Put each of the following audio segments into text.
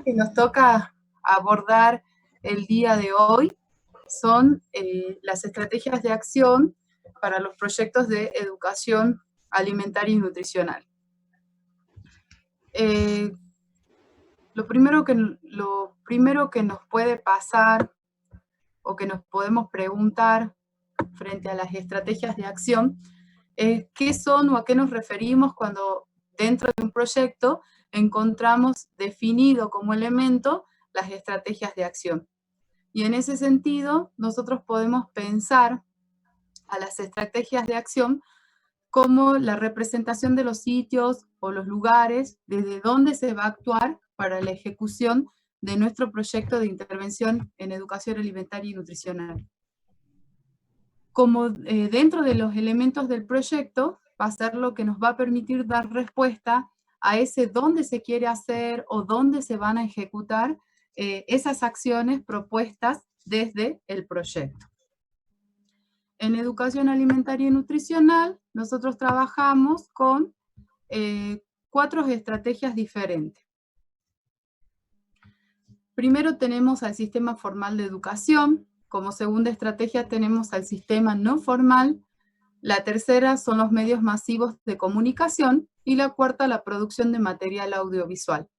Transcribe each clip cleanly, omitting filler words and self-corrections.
que nos toca abordar el día de hoy son las estrategias de acción para los proyectos de educación alimentaria y nutricional. Lo primero que nos puede pasar o que nos podemos preguntar frente a las estrategias de acción es qué son o a qué nos referimos cuando dentro de un proyecto encontramos definido como elemento las estrategias de acción. Y en ese sentido, nosotros podemos pensar a las estrategias de acción como la representación de los sitios o los lugares desde donde se va a actuar para la ejecución de nuestro proyecto de intervención en educación alimentaria y nutricional. Como dentro de los elementos del proyecto, va a ser lo que nos va a permitir dar respuesta a ese dónde se quiere hacer o dónde se van a ejecutar esas acciones propuestas desde el proyecto. En educación alimentaria y nutricional, nosotros trabajamos con 4 estrategias diferentes. Primero tenemos al sistema formal de educación, como segunda estrategia tenemos al sistema no formal, la tercera son los medios masivos de comunicación y la cuarta la producción de material audiovisual.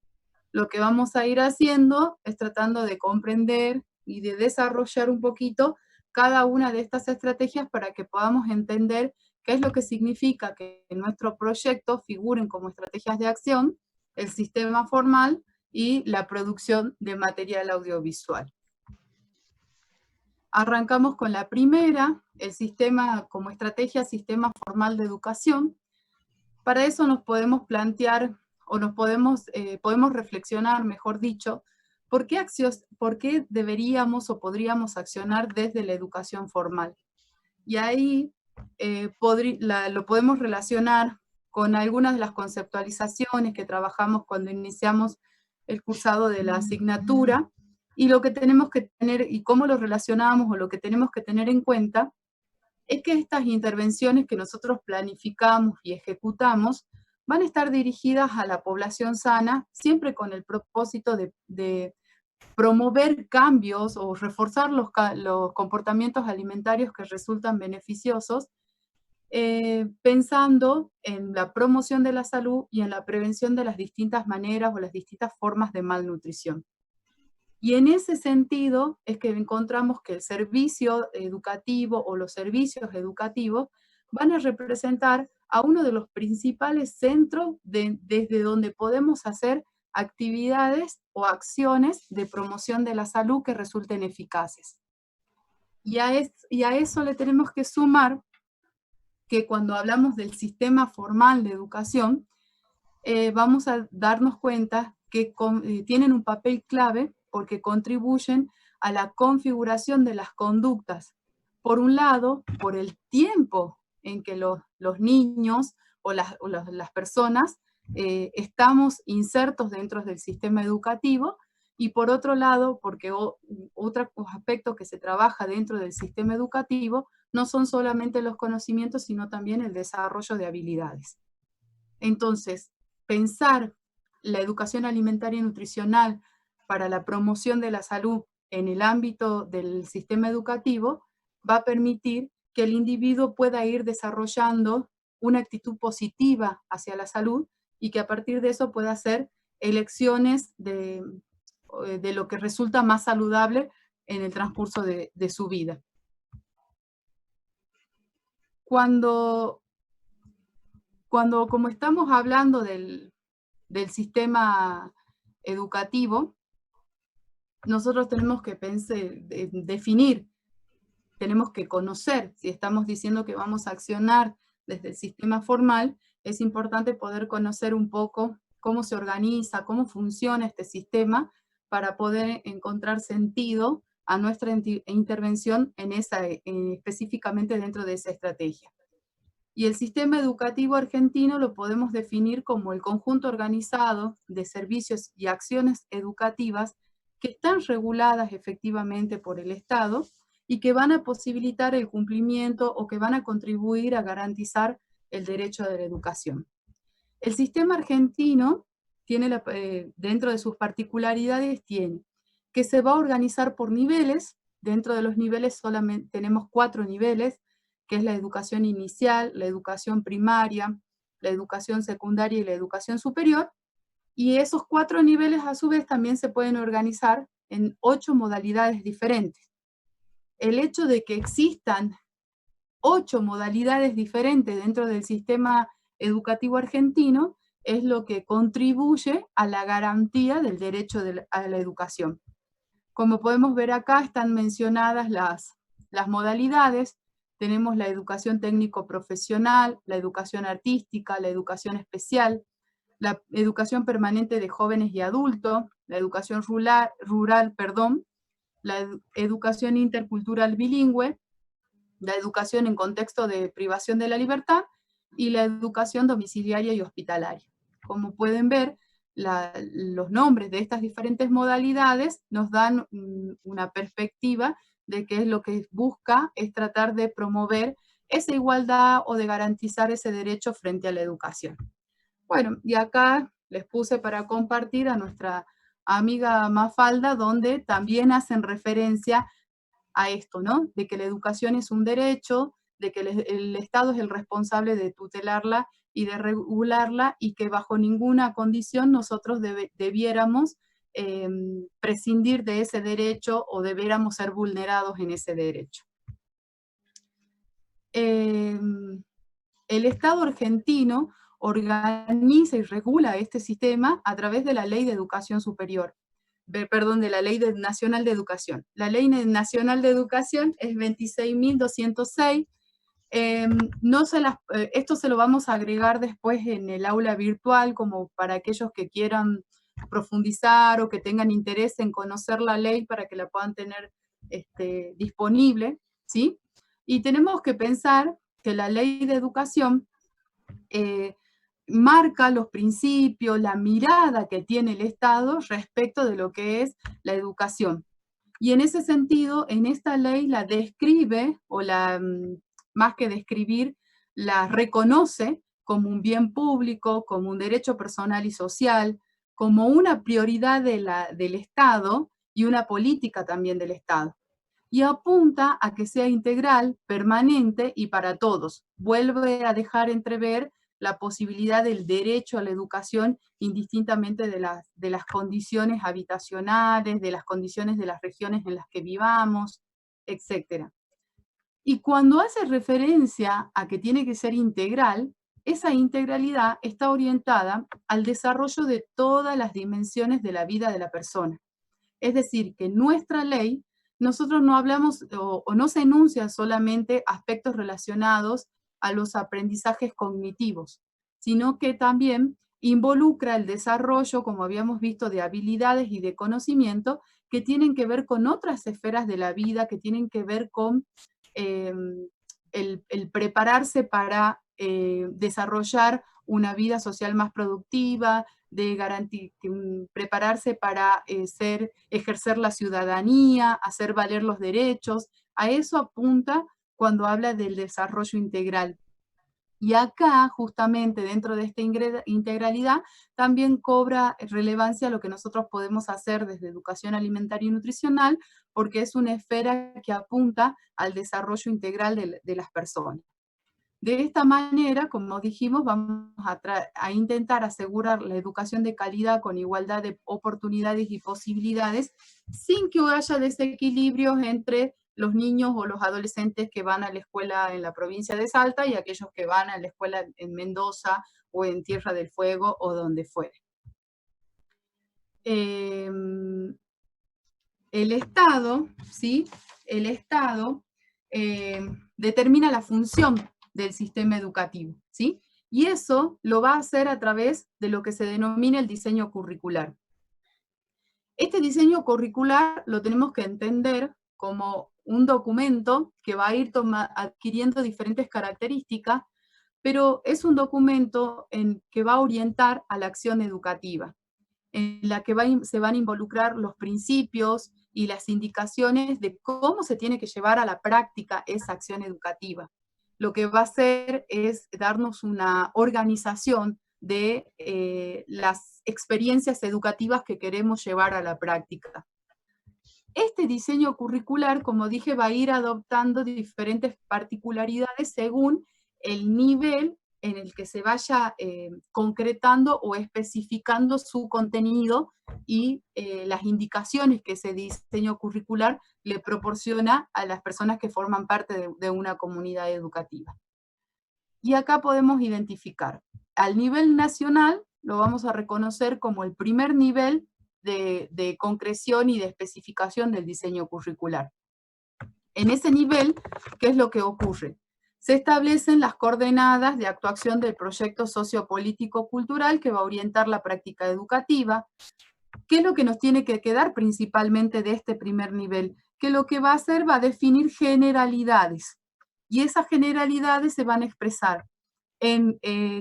Lo que vamos a ir haciendo es tratando de comprender y de desarrollar un poquito cada una de estas estrategias para que podamos entender qué es lo que significa que en nuestro proyecto figuren como estrategias de acción el sistema formal y la producción de material audiovisual. Arrancamos con la primera, el sistema como estrategia, sistema formal de educación. Para eso nos podemos plantear, o podemos reflexionar, mejor dicho, ¿por qué deberíamos o podríamos accionar desde la educación formal? Y ahí lo podemos relacionar con algunas de las conceptualizaciones que trabajamos cuando iniciamos el cursado de la asignatura, y lo que tenemos que tener, y cómo lo relacionamos, o lo que tenemos que tener en cuenta, es que estas intervenciones que nosotros planificamos y ejecutamos van a estar dirigidas a la población sana, siempre con el propósito de promover cambios o reforzar los comportamientos alimentarios que resultan beneficiosos, pensando en la promoción de la salud y en la prevención de las distintas maneras o las distintas formas de malnutrición. Y en ese sentido es que encontramos que el servicio educativo o los servicios educativos van a representar a uno de los principales centros desde donde podemos hacer actividades o acciones de promoción de la salud que resulten eficaces. Y a eso le tenemos que sumar que cuando hablamos del sistema formal de educación, vamos a darnos cuenta que tienen un papel clave porque contribuyen a la configuración de las conductas. Por un lado, por el tiempo en que los niños o las personas estamos insertos dentro del sistema educativo, y por otro lado, porque otro aspecto que se trabaja dentro del sistema educativo no son solamente los conocimientos, sino también el desarrollo de habilidades. Entonces, pensar la educación alimentaria y nutricional para la promoción de la salud en el ámbito del sistema educativo va a permitir que el individuo pueda ir desarrollando una actitud positiva hacia la salud y que a partir de eso pueda hacer elecciones de lo que resulta más saludable en el transcurso de su vida. Como estamos hablando del sistema educativo, nosotros tenemos que definir, tenemos que conocer, si estamos diciendo que vamos a accionar desde el sistema formal, es importante poder conocer un poco cómo se organiza, cómo funciona este sistema, para poder encontrar sentido a nuestra intervención específicamente dentro de esa estrategia. Y el sistema educativo argentino lo podemos definir como el conjunto organizado de servicios y acciones educativas que están reguladas efectivamente por el Estado y que van a posibilitar el cumplimiento o que van a contribuir a garantizar el derecho de la educación. El sistema argentino tiene dentro de sus particularidades tiene que se va a organizar por niveles. Dentro de los niveles solamente tenemos 4 niveles, que es la educación inicial, la educación primaria, la educación secundaria y la educación superior. Y esos 4 niveles a su vez también se pueden organizar en 8 modalidades diferentes. El hecho de que existan 8 modalidades diferentes dentro del sistema educativo argentino es lo que contribuye a la garantía del derecho a la educación. Como podemos ver acá, están mencionadas las modalidades. Tenemos la educación técnico-profesional, la educación artística, la educación especial, la educación permanente de jóvenes y adultos, la educación rural, la educación intercultural bilingüe, la educación en contexto de privación de la libertad y la educación domiciliaria y hospitalaria. Como pueden ver, los nombres de estas diferentes modalidades nos dan una perspectiva de qué es lo que busca, es tratar de promover esa igualdad o de garantizar ese derecho frente a la educación. Bueno, y acá les puse para compartir a nuestra amiga Mafalda, donde también hacen referencia a esto, ¿no? De que la educación es un derecho, de que el Estado es el responsable de tutelarla y de regularla, y que bajo ninguna condición nosotros debiéramos prescindir de ese derecho o debiéramos ser vulnerados en ese derecho. El Estado argentino organiza y regula este sistema a través de la Ley de Educación Superior, de la Ley Nacional de Educación. La Ley Nacional de Educación es 26.206. Esto se lo vamos a agregar después en el aula virtual, como para aquellos que quieran profundizar o que tengan interés en conocer la ley para que la puedan tener disponible, ¿sí? Y tenemos que pensar que la Ley de Educación marca los principios, la mirada que tiene el Estado respecto de lo que es la educación. Y en ese sentido, en esta ley la describe, o más que describir, la reconoce como un bien público, como un derecho personal y social, como una prioridad del Estado y una política también del Estado. Y apunta a que sea integral, permanente y para todos. Vuelve a dejar entrever la posibilidad del derecho a la educación indistintamente de las condiciones habitacionales, de las condiciones de las regiones en las que vivamos, etc. Y cuando hace referencia a que tiene que ser integral, esa integralidad está orientada al desarrollo de todas las dimensiones de la vida de la persona. Es decir, que nuestra ley, nosotros no hablamos o no se enuncian solamente aspectos relacionados a los aprendizajes cognitivos, sino que también involucra el desarrollo, como habíamos visto, de habilidades y de conocimiento que tienen que ver con otras esferas de la vida, que tienen que ver con el prepararse para desarrollar una vida social más productiva, de prepararse para ejercer la ciudadanía, hacer valer los derechos. A eso apunta cuando habla del desarrollo integral. Y acá, justamente dentro de esta integralidad, también cobra relevancia lo que nosotros podemos hacer desde educación alimentaria y nutricional, porque es una esfera que apunta al desarrollo integral de las personas. De esta manera, como dijimos, vamos a intentar asegurar la educación de calidad con igualdad de oportunidades y posibilidades, sin que haya desequilibrios entre los niños o los adolescentes que van a la escuela en la provincia de Salta y aquellos que van a la escuela en Mendoza o en Tierra del Fuego o donde fuere. El Estado, ¿sí? El Estado determina la función del sistema educativo, ¿sí? Y eso lo va a hacer a través de lo que se denomina el diseño curricular. Este diseño curricular lo tenemos que entender como un documento que va a ir adquiriendo diferentes características, pero es un documento que va a orientar a la acción educativa, en la que se van a involucrar los principios y las indicaciones de cómo se tiene que llevar a la práctica esa acción educativa. Lo que va a hacer es darnos una organización de las experiencias educativas que queremos llevar a la práctica. Este diseño curricular, como dije, va a ir adoptando diferentes particularidades según el nivel en el que se vaya concretando o especificando su contenido y las indicaciones que ese diseño curricular le proporciona a las personas que forman parte de una comunidad educativa. Y acá podemos identificar, al nivel nacional lo vamos a reconocer como el primer nivel de concreción y de especificación del diseño curricular. En ese nivel, ¿qué es lo que ocurre? Se establecen las coordenadas de actuación del proyecto sociopolítico-cultural que va a orientar la práctica educativa. ¿Qué es lo que nos tiene que quedar principalmente de este primer nivel? Que lo que va a hacer va a definir generalidades, y esas generalidades se van a expresar en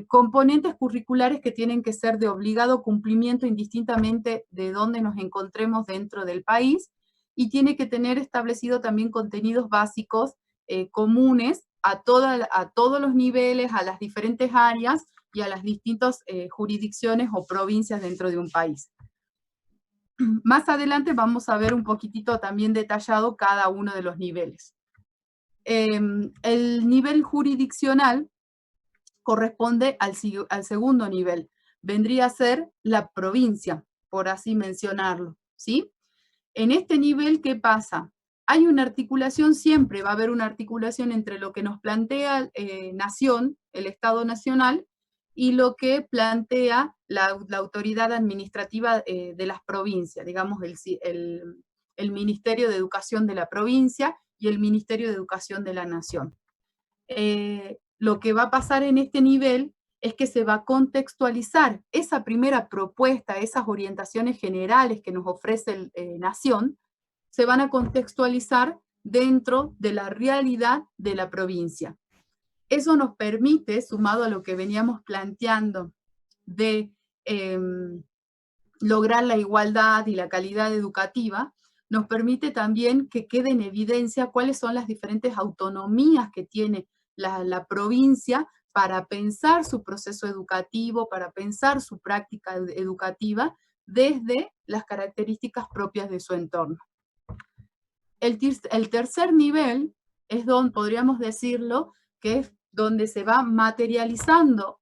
componentes curriculares que tienen que ser de obligado cumplimiento indistintamente de dónde nos encontremos dentro del país, y tiene que tener establecido también contenidos básicos comunes a todos los niveles, a las diferentes áreas y a las distintas jurisdicciones o provincias dentro de un país. Más adelante vamos a ver un poquitito también detallado cada uno de los niveles. El nivel jurisdiccional corresponde al segundo nivel. Vendría a ser la provincia, por así mencionarlo, ¿sí? En este nivel, ¿qué pasa? Hay una articulación, siempre va a haber una articulación entre lo que nos plantea Nación, el Estado Nacional, y lo que plantea la autoridad administrativa de las provincias, digamos el Ministerio de Educación de la provincia y el Ministerio de Educación de la Nación. Lo que va a pasar en este nivel es que se va a contextualizar esa primera propuesta, esas orientaciones generales que nos ofrece Nación, se van a contextualizar dentro de la realidad de la provincia. Eso nos permite, sumado a lo que veníamos planteando de lograr la igualdad y la calidad educativa, nos permite también que quede en evidencia cuáles son las diferentes autonomías que tiene la provincia para pensar su proceso educativo, para pensar su práctica educativa desde las características propias de su entorno. El tercer nivel es donde, podríamos decirlo, que es donde se va materializando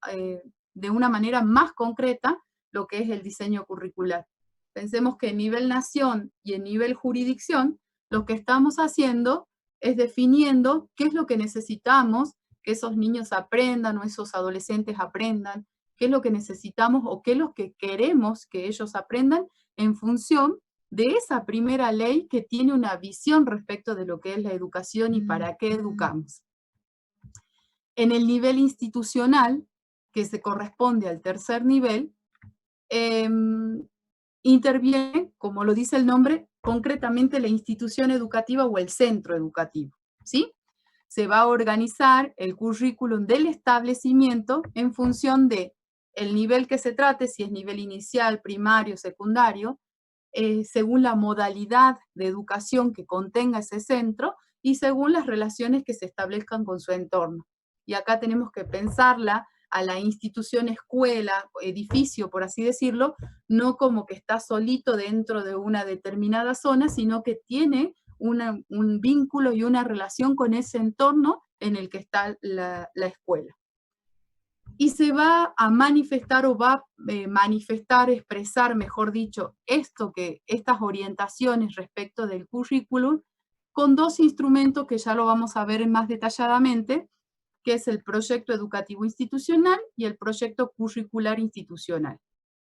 de una manera más concreta lo que es el diseño curricular. Pensemos que en nivel nación y en nivel jurisdicción, lo que estamos haciendo es definiendo qué es lo que necesitamos que esos niños aprendan o esos adolescentes aprendan, qué es lo que necesitamos o qué es lo que queremos que ellos aprendan en función de esa primera ley que tiene una visión respecto de lo que es la educación y para qué educamos. En el nivel institucional, que se corresponde al tercer nivel, interviene, como lo dice el nombre, concretamente la institución educativa o el centro educativo, ¿sí? Se va a organizar el currículum del establecimiento en función de el nivel que se trate, si es nivel inicial, primario, secundario, según la modalidad de educación que contenga ese centro y según las relaciones que se establezcan con su entorno. Y acá tenemos que pensarla a la institución escuela, edificio, por así decirlo, no como que está solito dentro de una determinada zona, sino que tiene un vínculo y una relación con ese entorno en el que está la escuela. Y se va a manifestar o va a manifestar, expresar, mejor dicho, estas orientaciones respecto del currículum con dos instrumentos que ya lo vamos a ver más detalladamente, que es el proyecto educativo institucional y el proyecto curricular institucional.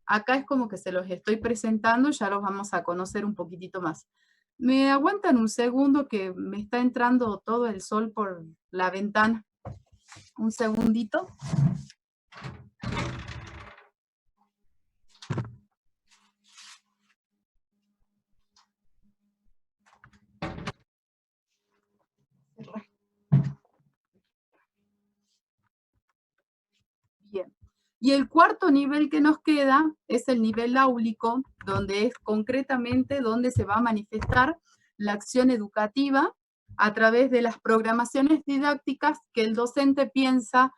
Acá es como que se los estoy presentando, ya los vamos a conocer un poquitito más. ¿Me aguantan un segundo que me está entrando todo el sol por la ventana? Un segundito. Bien. Y el cuarto nivel que nos queda es el nivel áulico, donde es concretamente donde se va a manifestar la acción educativa a través de las programaciones didácticas que el docente piensa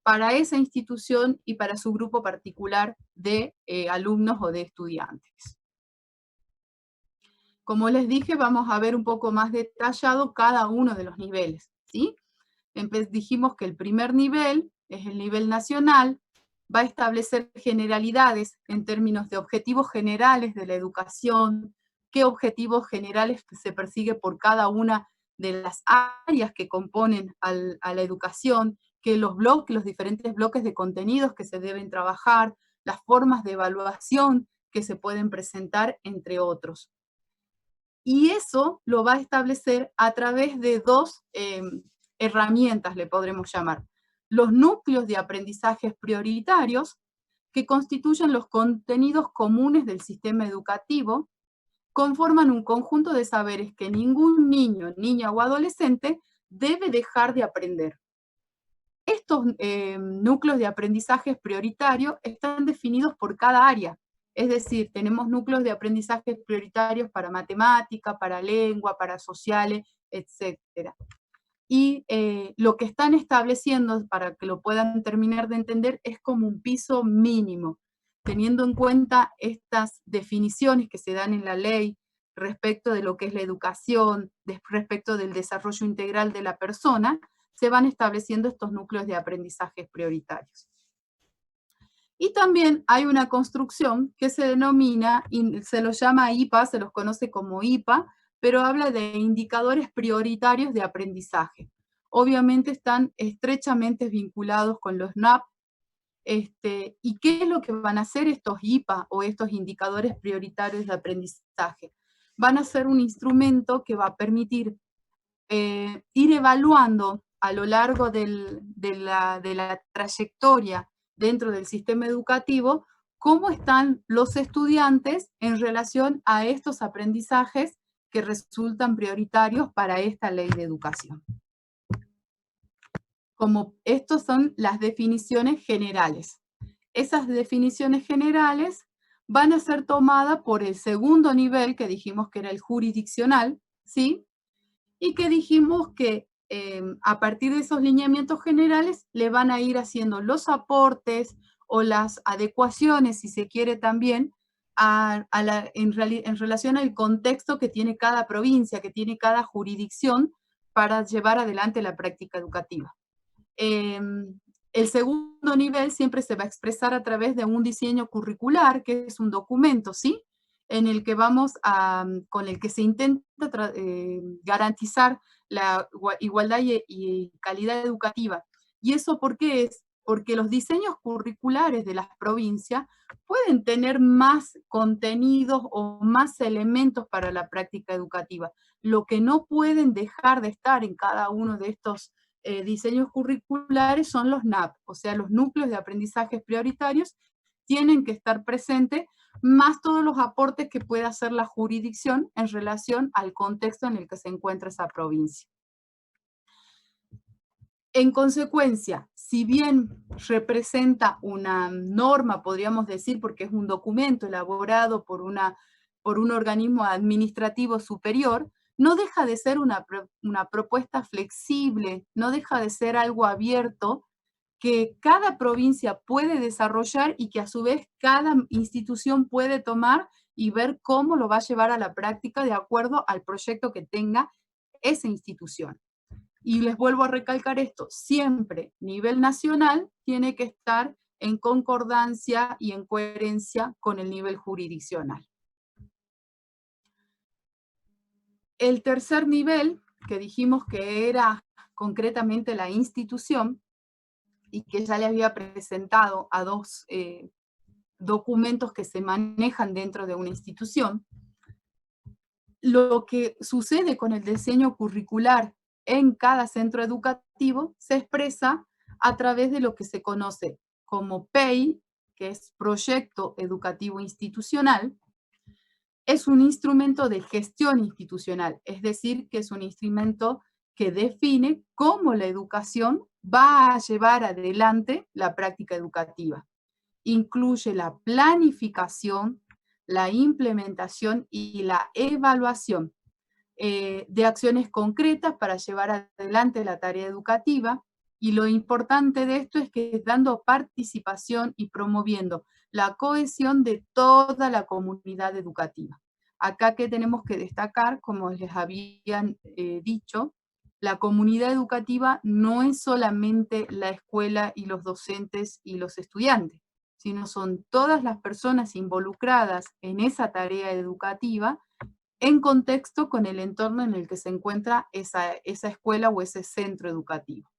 para esa institución y para su grupo particular de alumnos o de estudiantes. Como les dije, vamos a ver un poco más detallado cada uno de los niveles, ¿sí? Dijimos que el primer nivel es el nivel nacional, va a establecer generalidades en términos de objetivos generales de la educación, qué objetivos generales se persigue por cada una de las áreas que componen a la educación, que los diferentes bloques de contenidos que se deben trabajar, las formas de evaluación que se pueden presentar, entre otros. Y eso lo va a establecer a través de dos herramientas, le podremos llamar. Los núcleos de aprendizajes prioritarios, que constituyen los contenidos comunes del sistema educativo, conforman un conjunto de saberes que ningún niño, niña o adolescente debe dejar de aprender. Estos núcleos de aprendizajes prioritarios están definidos por cada área. Es decir, tenemos núcleos de aprendizajes prioritarios para matemática, para lengua, para sociales, etc. Y lo que están estableciendo, para que lo puedan terminar de entender, es como un piso mínimo, teniendo en cuenta estas definiciones que se dan en la ley respecto de lo que es la educación, respecto del desarrollo integral de la persona, se van estableciendo estos núcleos de aprendizajes prioritarios. Y también hay una construcción que se denomina, se los llama IPA, se los conoce como IPA, pero habla de indicadores prioritarios de aprendizaje. Obviamente están estrechamente vinculados con los NAP. ¿Y qué es lo que van a hacer estos IPA o estos indicadores prioritarios de aprendizaje? Van a ser un instrumento que va a permitir ir evaluando a lo largo de la trayectoria dentro del sistema educativo cómo están los estudiantes en relación a estos aprendizajes que resultan prioritarios para esta ley de educación. Como estos son las definiciones generales. Esas definiciones generales van a ser tomadas por el segundo nivel, que dijimos que era el jurisdiccional, ¿sí? Y que dijimos que a partir de esos lineamientos generales le van a ir haciendo los aportes o las adecuaciones, si se quiere también, en relación al contexto que tiene cada provincia, que tiene cada jurisdicción para llevar adelante la práctica educativa. El segundo nivel siempre se va a expresar a través de un diseño curricular, que es un documento, ¿sí? En el que con el que se intenta garantizar la igualdad y calidad educativa. ¿Y eso por qué es? Porque los diseños curriculares de las provincias pueden tener más contenidos o más elementos para la práctica educativa. Lo que no pueden dejar de estar en cada uno de estos diseños curriculares son los NAP, o sea, los núcleos de aprendizajes prioritarios tienen que estar presentes, más todos los aportes que pueda hacer la jurisdicción en relación al contexto en el que se encuentra esa provincia. En consecuencia, si bien representa una norma, podríamos decir, porque es un documento elaborado por un organismo administrativo superior, no deja de ser una propuesta flexible, no deja de ser algo abierto que cada provincia puede desarrollar y que a su vez cada institución puede tomar y ver cómo lo va a llevar a la práctica de acuerdo al proyecto que tenga esa institución. Y les vuelvo a recalcar esto, siempre nivel nacional tiene que estar en concordancia y en coherencia con el nivel jurisdiccional. El tercer nivel, que dijimos que era concretamente la institución, y que ya le había presentado a dos documentos que se manejan dentro de una institución, lo que sucede con el diseño curricular en cada centro educativo se expresa a través de lo que se conoce como PEI, que es Proyecto Educativo Institucional. Es un instrumento de gestión institucional, es decir, que es un instrumento que define cómo la educación va a llevar adelante la práctica educativa. Incluye la planificación, la implementación y la evaluación de acciones concretas para llevar adelante la tarea educativa, Y lo importante de esto es que es dando participación y promoviendo la cohesión de toda la comunidad educativa. Acá que tenemos que destacar, como les habían dicho, la comunidad educativa no es solamente la escuela y los docentes y los estudiantes, sino son todas las personas involucradas en esa tarea educativa en contexto con el entorno en el que se encuentra esa escuela o ese centro educativo.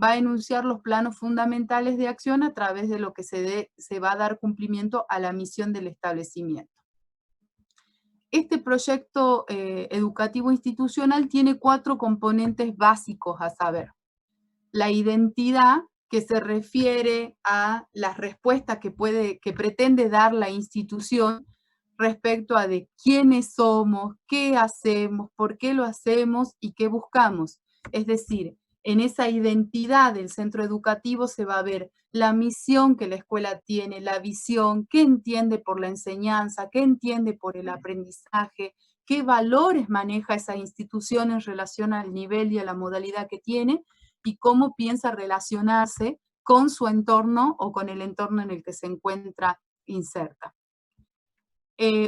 Va a enunciar los planos fundamentales de acción a través de lo que se va a dar cumplimiento a la misión del establecimiento. Este proyecto educativo institucional tiene 4 componentes básicos a saber. La identidad, que se refiere a las respuestas que pretende dar la institución respecto a de quiénes somos, qué hacemos, por qué lo hacemos y qué buscamos. Es decir, en esa identidad del centro educativo se va a ver la misión que la escuela tiene, la visión, qué entiende por la enseñanza, qué entiende por el aprendizaje, qué valores maneja esa institución en relación al nivel y a la modalidad que tiene, y cómo piensa relacionarse con su entorno o con el entorno en el que se encuentra inserta.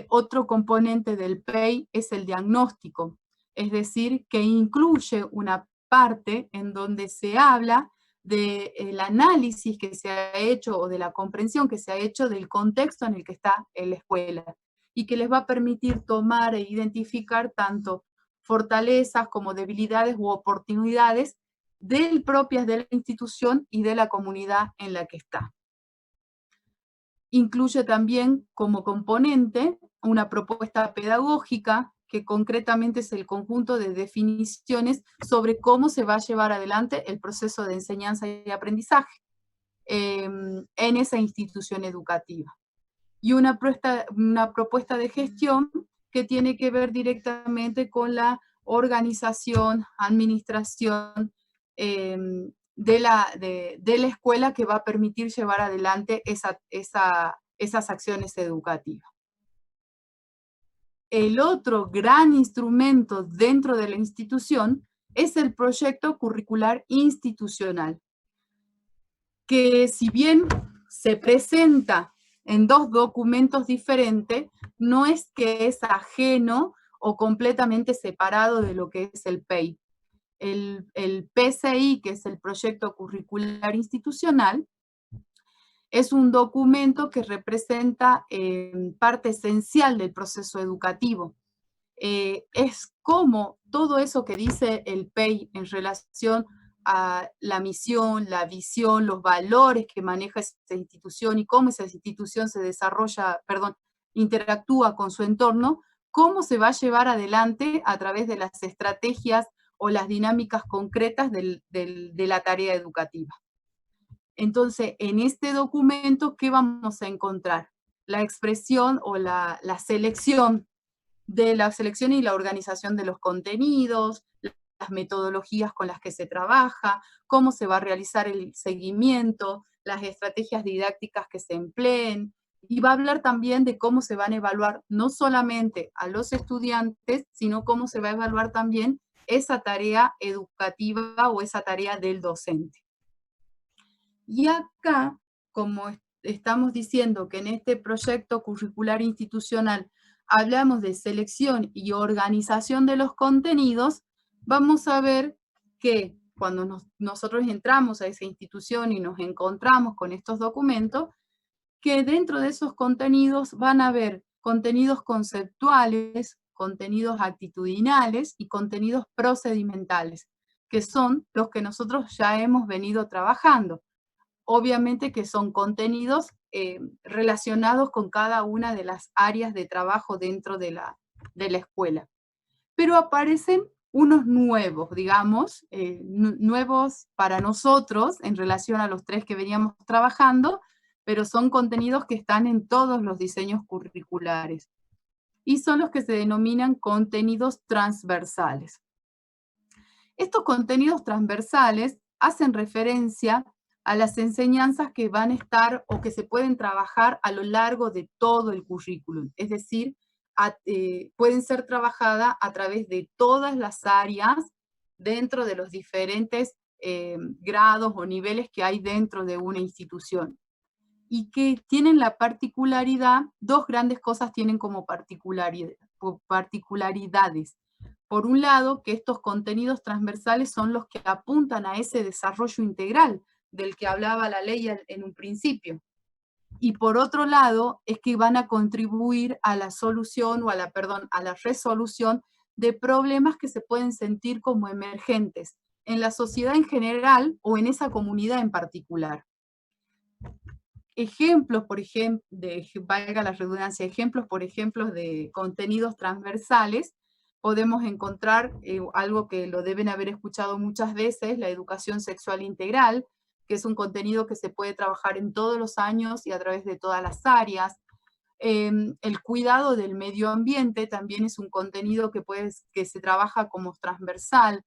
Otro componente del PEI es el diagnóstico, es decir, que incluye una parte en donde se habla del análisis que se ha hecho o de la comprensión que se ha hecho del contexto en el que está en la escuela y que les va a permitir tomar e identificar tanto fortalezas como debilidades u oportunidades propias de la institución y de la comunidad en la que está. Incluye también como componente una propuesta pedagógica que concretamente es el conjunto de definiciones sobre cómo se va a llevar adelante el proceso de enseñanza y aprendizaje en esa institución educativa. Y una propuesta de gestión que tiene que ver directamente con la organización, administración de la escuela, que va a permitir llevar adelante esas acciones educativas. El otro gran instrumento dentro de la institución es el proyecto curricular institucional, que si bien se presenta en 2 documentos diferentes, no es que es ajeno o completamente separado de lo que es el PEI. El PCI, que es el Proyecto Curricular Institucional, es un documento que representa parte esencial del proceso educativo. Es como todo eso que dice el PEI en relación a la misión, la visión, los valores que maneja esa institución y cómo esa institución se desarrolla, interactúa con su entorno, cómo se va a llevar adelante a través de las estrategias o las dinámicas concretas de la tarea educativa. Entonces, en este documento, ¿qué vamos a encontrar? La expresión o la selección y la organización de los contenidos, las metodologías con las que se trabaja, cómo se va a realizar el seguimiento, las estrategias didácticas que se empleen, y va a hablar también de cómo se van a evaluar no solamente a los estudiantes, sino cómo se va a evaluar también esa tarea educativa o esa tarea del docente. Y acá, como estamos diciendo que en este proyecto curricular institucional hablamos de selección y organización de los contenidos, vamos a ver que cuando nosotros entramos a esa institución y nos encontramos con estos documentos, que dentro de esos contenidos van a haber contenidos conceptuales, contenidos actitudinales y contenidos procedimentales, que son los que nosotros ya hemos venido trabajando. Obviamente que son contenidos relacionados con cada una de las áreas de trabajo dentro de la escuela. Pero aparecen unos nuevos, digamos, nuevos para nosotros en relación a los 3 que veníamos trabajando, pero son contenidos que están en todos los diseños curriculares. Y son los que se denominan contenidos transversales. Estos contenidos transversales hacen referencia a las enseñanzas que van a estar o que se pueden trabajar a lo largo de todo el currículum. Es decir, pueden ser trabajadas a través de todas las áreas dentro de los diferentes grados o niveles que hay dentro de una institución. Y que tienen la particularidad, dos grandes cosas tienen como particularidades. Por un lado, que estos contenidos transversales son los que apuntan a ese desarrollo integral del que hablaba la ley en un principio. Y por otro lado, es que van a contribuir a la solución o a la resolución de problemas que se pueden sentir como emergentes en la sociedad en general o en esa comunidad en particular. Ejemplos, por ejemplo, valga la redundancia, ejemplos, por ejemplo, de contenidos transversales, podemos encontrar algo que lo deben haber escuchado muchas veces, la educación sexual integral, que es un contenido que se puede trabajar en todos los años y a través de todas las áreas. El cuidado del medio ambiente también es un contenido que se trabaja como transversal.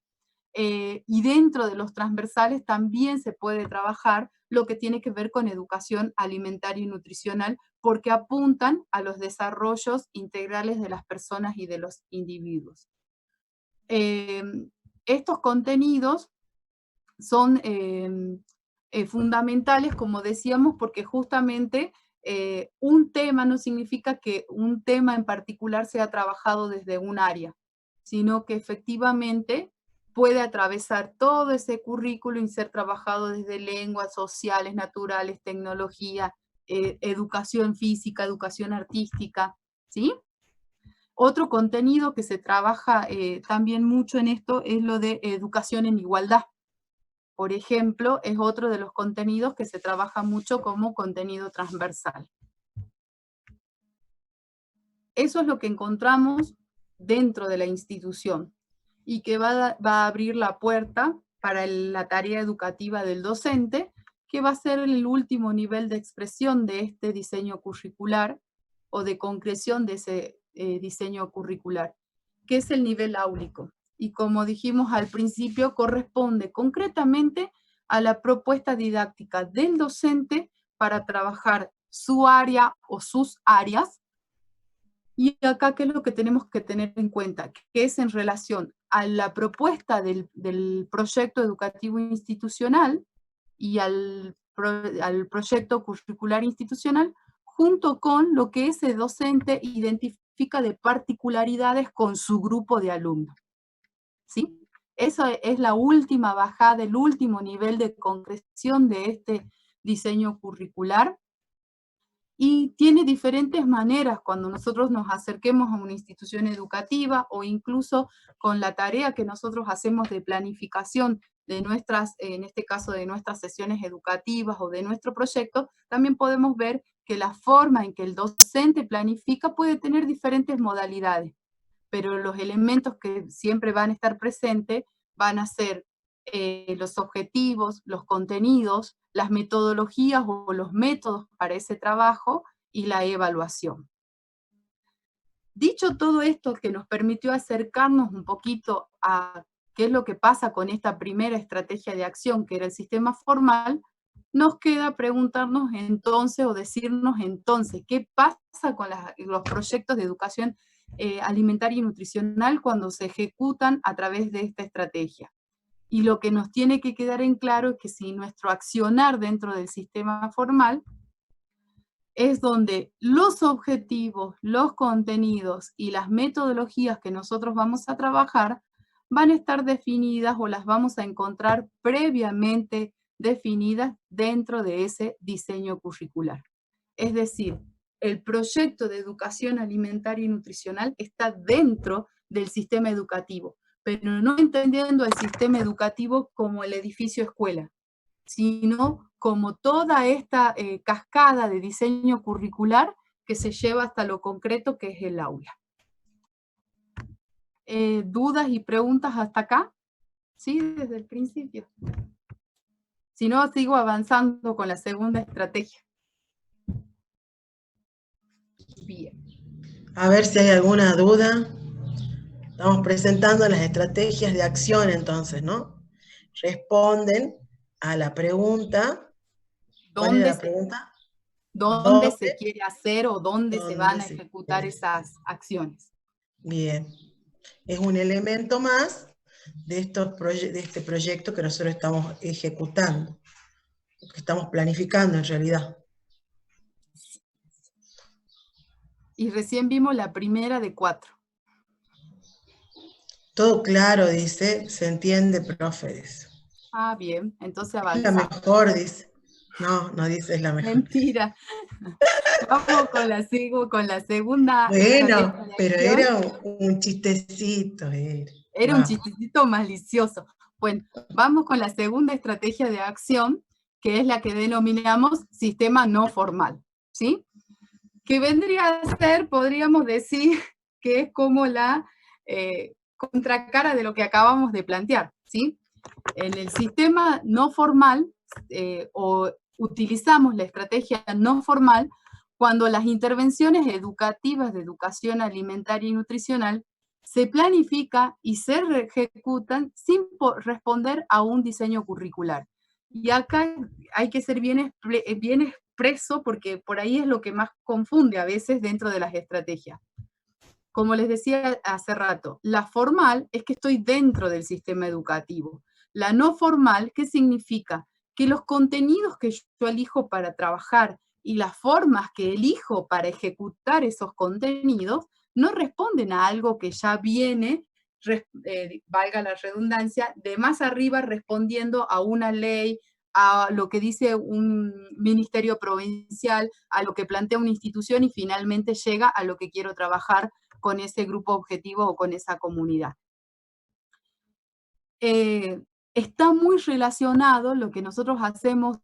Y dentro de los transversales también se puede trabajar lo que tiene que ver con educación alimentaria y nutricional, porque apuntan a los desarrollos integrales de las personas y de los individuos. Estos contenidos son fundamentales, como decíamos, porque justamente un tema no significa que un tema en particular sea trabajado desde un área, sino que efectivamente puede atravesar todo ese currículo y ser trabajado desde lenguas sociales, naturales, tecnología, educación física, educación artística, ¿sí? Otro contenido que se trabaja también mucho en esto es lo de educación en igualdad. Por ejemplo, es otro de los contenidos que se trabaja mucho como contenido transversal. Eso es lo que encontramos dentro de la institución y que va a abrir la puerta para la tarea educativa del docente, que va a ser el último nivel de expresión de este diseño curricular o de concreción de ese diseño curricular, que es el nivel áulico. Y como dijimos al principio, corresponde concretamente a la propuesta didáctica del docente para trabajar su área o sus áreas. Y acá, ¿qué es lo que tenemos que tener en cuenta? Que es en relación a la propuesta del proyecto educativo institucional y al proyecto curricular institucional, junto con lo que ese docente identifica de particularidades con su grupo de alumnos. ¿Sí? Esa es la última bajada, el último nivel de concreción de este diseño curricular. Y tiene diferentes maneras cuando nosotros nos acerquemos a una institución educativa o incluso con la tarea que nosotros hacemos de planificación de nuestras, en este caso de nuestras sesiones educativas o de nuestro proyecto, también podemos ver que la forma en que el docente planifica puede tener diferentes modalidades, pero los elementos que siempre van a estar presentes van a ser los objetivos, los contenidos, las metodologías o los métodos para ese trabajo y la evaluación. Dicho todo esto que nos permitió acercarnos un poquito a qué es lo que pasa con esta primera estrategia de acción, que era el sistema formal, nos queda preguntarnos entonces o decirnos entonces qué pasa con los proyectos de educación alimentaria y nutricional cuando se ejecutan a través de esta estrategia. Y lo que nos tiene que quedar en claro es que si nuestro accionar dentro del sistema formal es donde los objetivos, los contenidos y las metodologías que nosotros vamos a trabajar van a estar definidas o las vamos a encontrar previamente definidas dentro de ese diseño curricular. Es decir, el proyecto de educación alimentaria y nutricional está dentro del sistema educativo, pero no entendiendo el sistema educativo como el edificio escuela, sino como toda esta cascada de diseño curricular que se lleva hasta lo concreto que es el aula. ¿Dudas y preguntas hasta acá? Sí, desde el principio. Si no, sigo avanzando con la segunda estrategia. Bien. A ver si hay alguna duda. Estamos presentando las estrategias de acción entonces, ¿no? Responden a la pregunta. ¿Cuál era la pregunta? ¿Dónde se quiere hacer o dónde se van a ejecutar quiere? esas acciones? Bien. Es un elemento más de este proyecto que nosotros estamos ejecutando, que estamos planificando en realidad. Y recién vimos la primera de 4. Todo claro, dice, se entiende, profe. Dice. Ah, bien, entonces Es la avanzamos. mejor, dice. No, no dice es la mejor. Mentira. Vamos con la segunda estrategia Bueno, de pero acción. era un chistecito. Era un Vamos. chistecito malicioso. Bueno, vamos con la segunda estrategia de acción, que es la que denominamos sistema no formal, ¿sí? Que vendría a ser, podríamos decir, que es como la contracara de lo que acabamos de plantear, ¿sí? En el sistema no formal, o utilizamos la estrategia no formal cuando las intervenciones educativas de educación alimentaria y nutricional se planifica y se ejecutan sin responder a un diseño curricular. Y acá hay que ser bien expreso porque por ahí es lo que más confunde a veces dentro de las estrategias. Como les decía hace rato, la formal es que estoy dentro del sistema educativo. La no formal, ¿qué significa? Que los contenidos que yo elijo para trabajar y las formas que elijo para ejecutar esos contenidos no responden a algo que ya viene, valga la redundancia, de más arriba respondiendo a una ley, a lo que dice un ministerio provincial, a lo que plantea una institución y finalmente llega a lo que quiero trabajar con ese grupo objetivo o con esa comunidad. Está muy relacionado lo que nosotros hacemos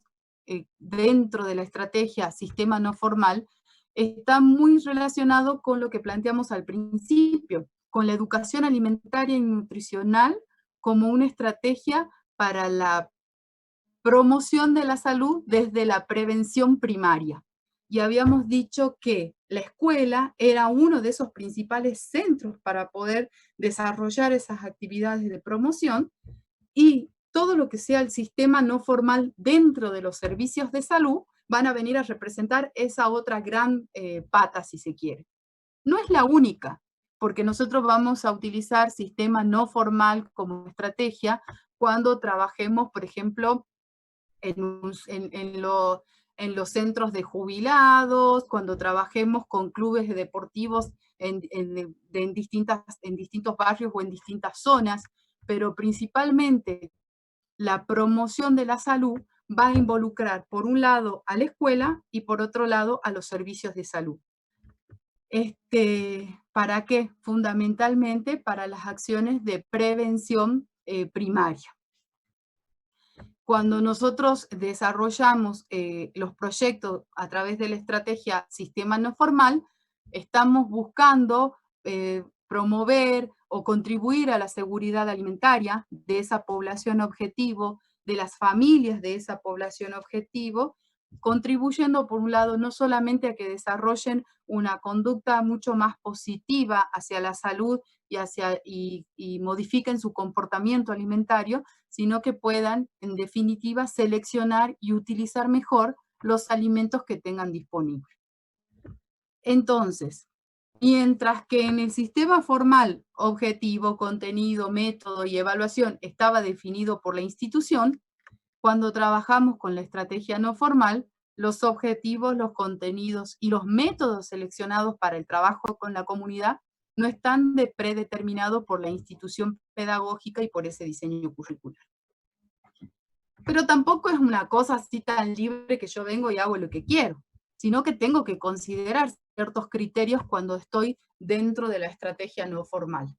dentro de la estrategia sistema no formal, está muy relacionado con lo que planteamos al principio, con la educación alimentaria y nutricional como una estrategia para la promoción de la salud desde la prevención primaria. Y habíamos dicho que la escuela era uno de esos principales centros para poder desarrollar esas actividades de promoción y todo lo que sea el sistema no formal dentro de los servicios de salud van a venir a representar esa otra gran pata, si se quiere. No es la única, porque nosotros vamos a utilizar sistema no formal como estrategia cuando trabajemos, por ejemplo, en los centros de jubilados, cuando trabajemos con clubes deportivos en distintos barrios o en distintas zonas, pero principalmente la promoción de la salud va a involucrar, por un lado, a la escuela y por otro lado, a los servicios de salud. ¿Para qué? Fundamentalmente para las acciones de prevención primaria. Cuando nosotros desarrollamos los proyectos a través de la estrategia Sistema No Formal, estamos buscando promover o contribuir a la seguridad alimentaria de esa población objetivo, de las familias de esa población objetivo, contribuyendo por un lado no solamente a que desarrollen una conducta mucho más positiva hacia la salud y modifiquen su comportamiento alimentario, sino que puedan, en definitiva, seleccionar y utilizar mejor los alimentos que tengan disponibles. Entonces, mientras que en el sistema formal, objetivo, contenido, método y evaluación estaba definido por la institución, cuando trabajamos con la estrategia no formal, los objetivos, los contenidos y los métodos seleccionados para el trabajo con la comunidad no están predeterminados por la institución pedagógica y por ese diseño curricular. Pero tampoco es una cosa así tan libre que yo vengo y hago lo que quiero, sino que tengo que considerar ciertos criterios cuando estoy dentro de la estrategia no formal.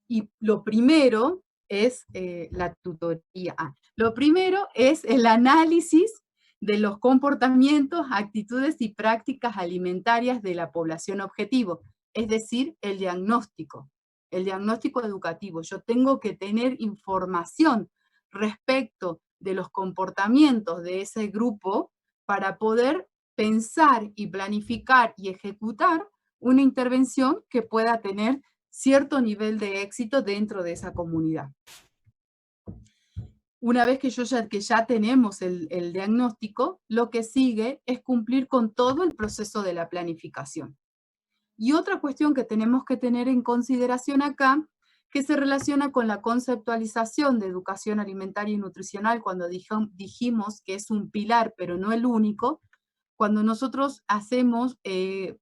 Y lo primero es la tutoría. Lo primero es el análisis de los comportamientos, actitudes y prácticas alimentarias de la población objetivo, es decir, el diagnóstico educativo. Yo tengo que tener información respecto de los comportamientos de ese grupo para poder pensar y planificar y ejecutar una intervención que pueda tener cierto nivel de éxito dentro de esa comunidad. Una vez que ya tenemos el diagnóstico, lo que sigue es cumplir con todo el proceso de la planificación. Y otra cuestión que tenemos que tener en consideración acá, que se relaciona con la conceptualización de educación alimentaria y nutricional, cuando dijimos que es un pilar, pero no el único. Cuando nosotros hacemos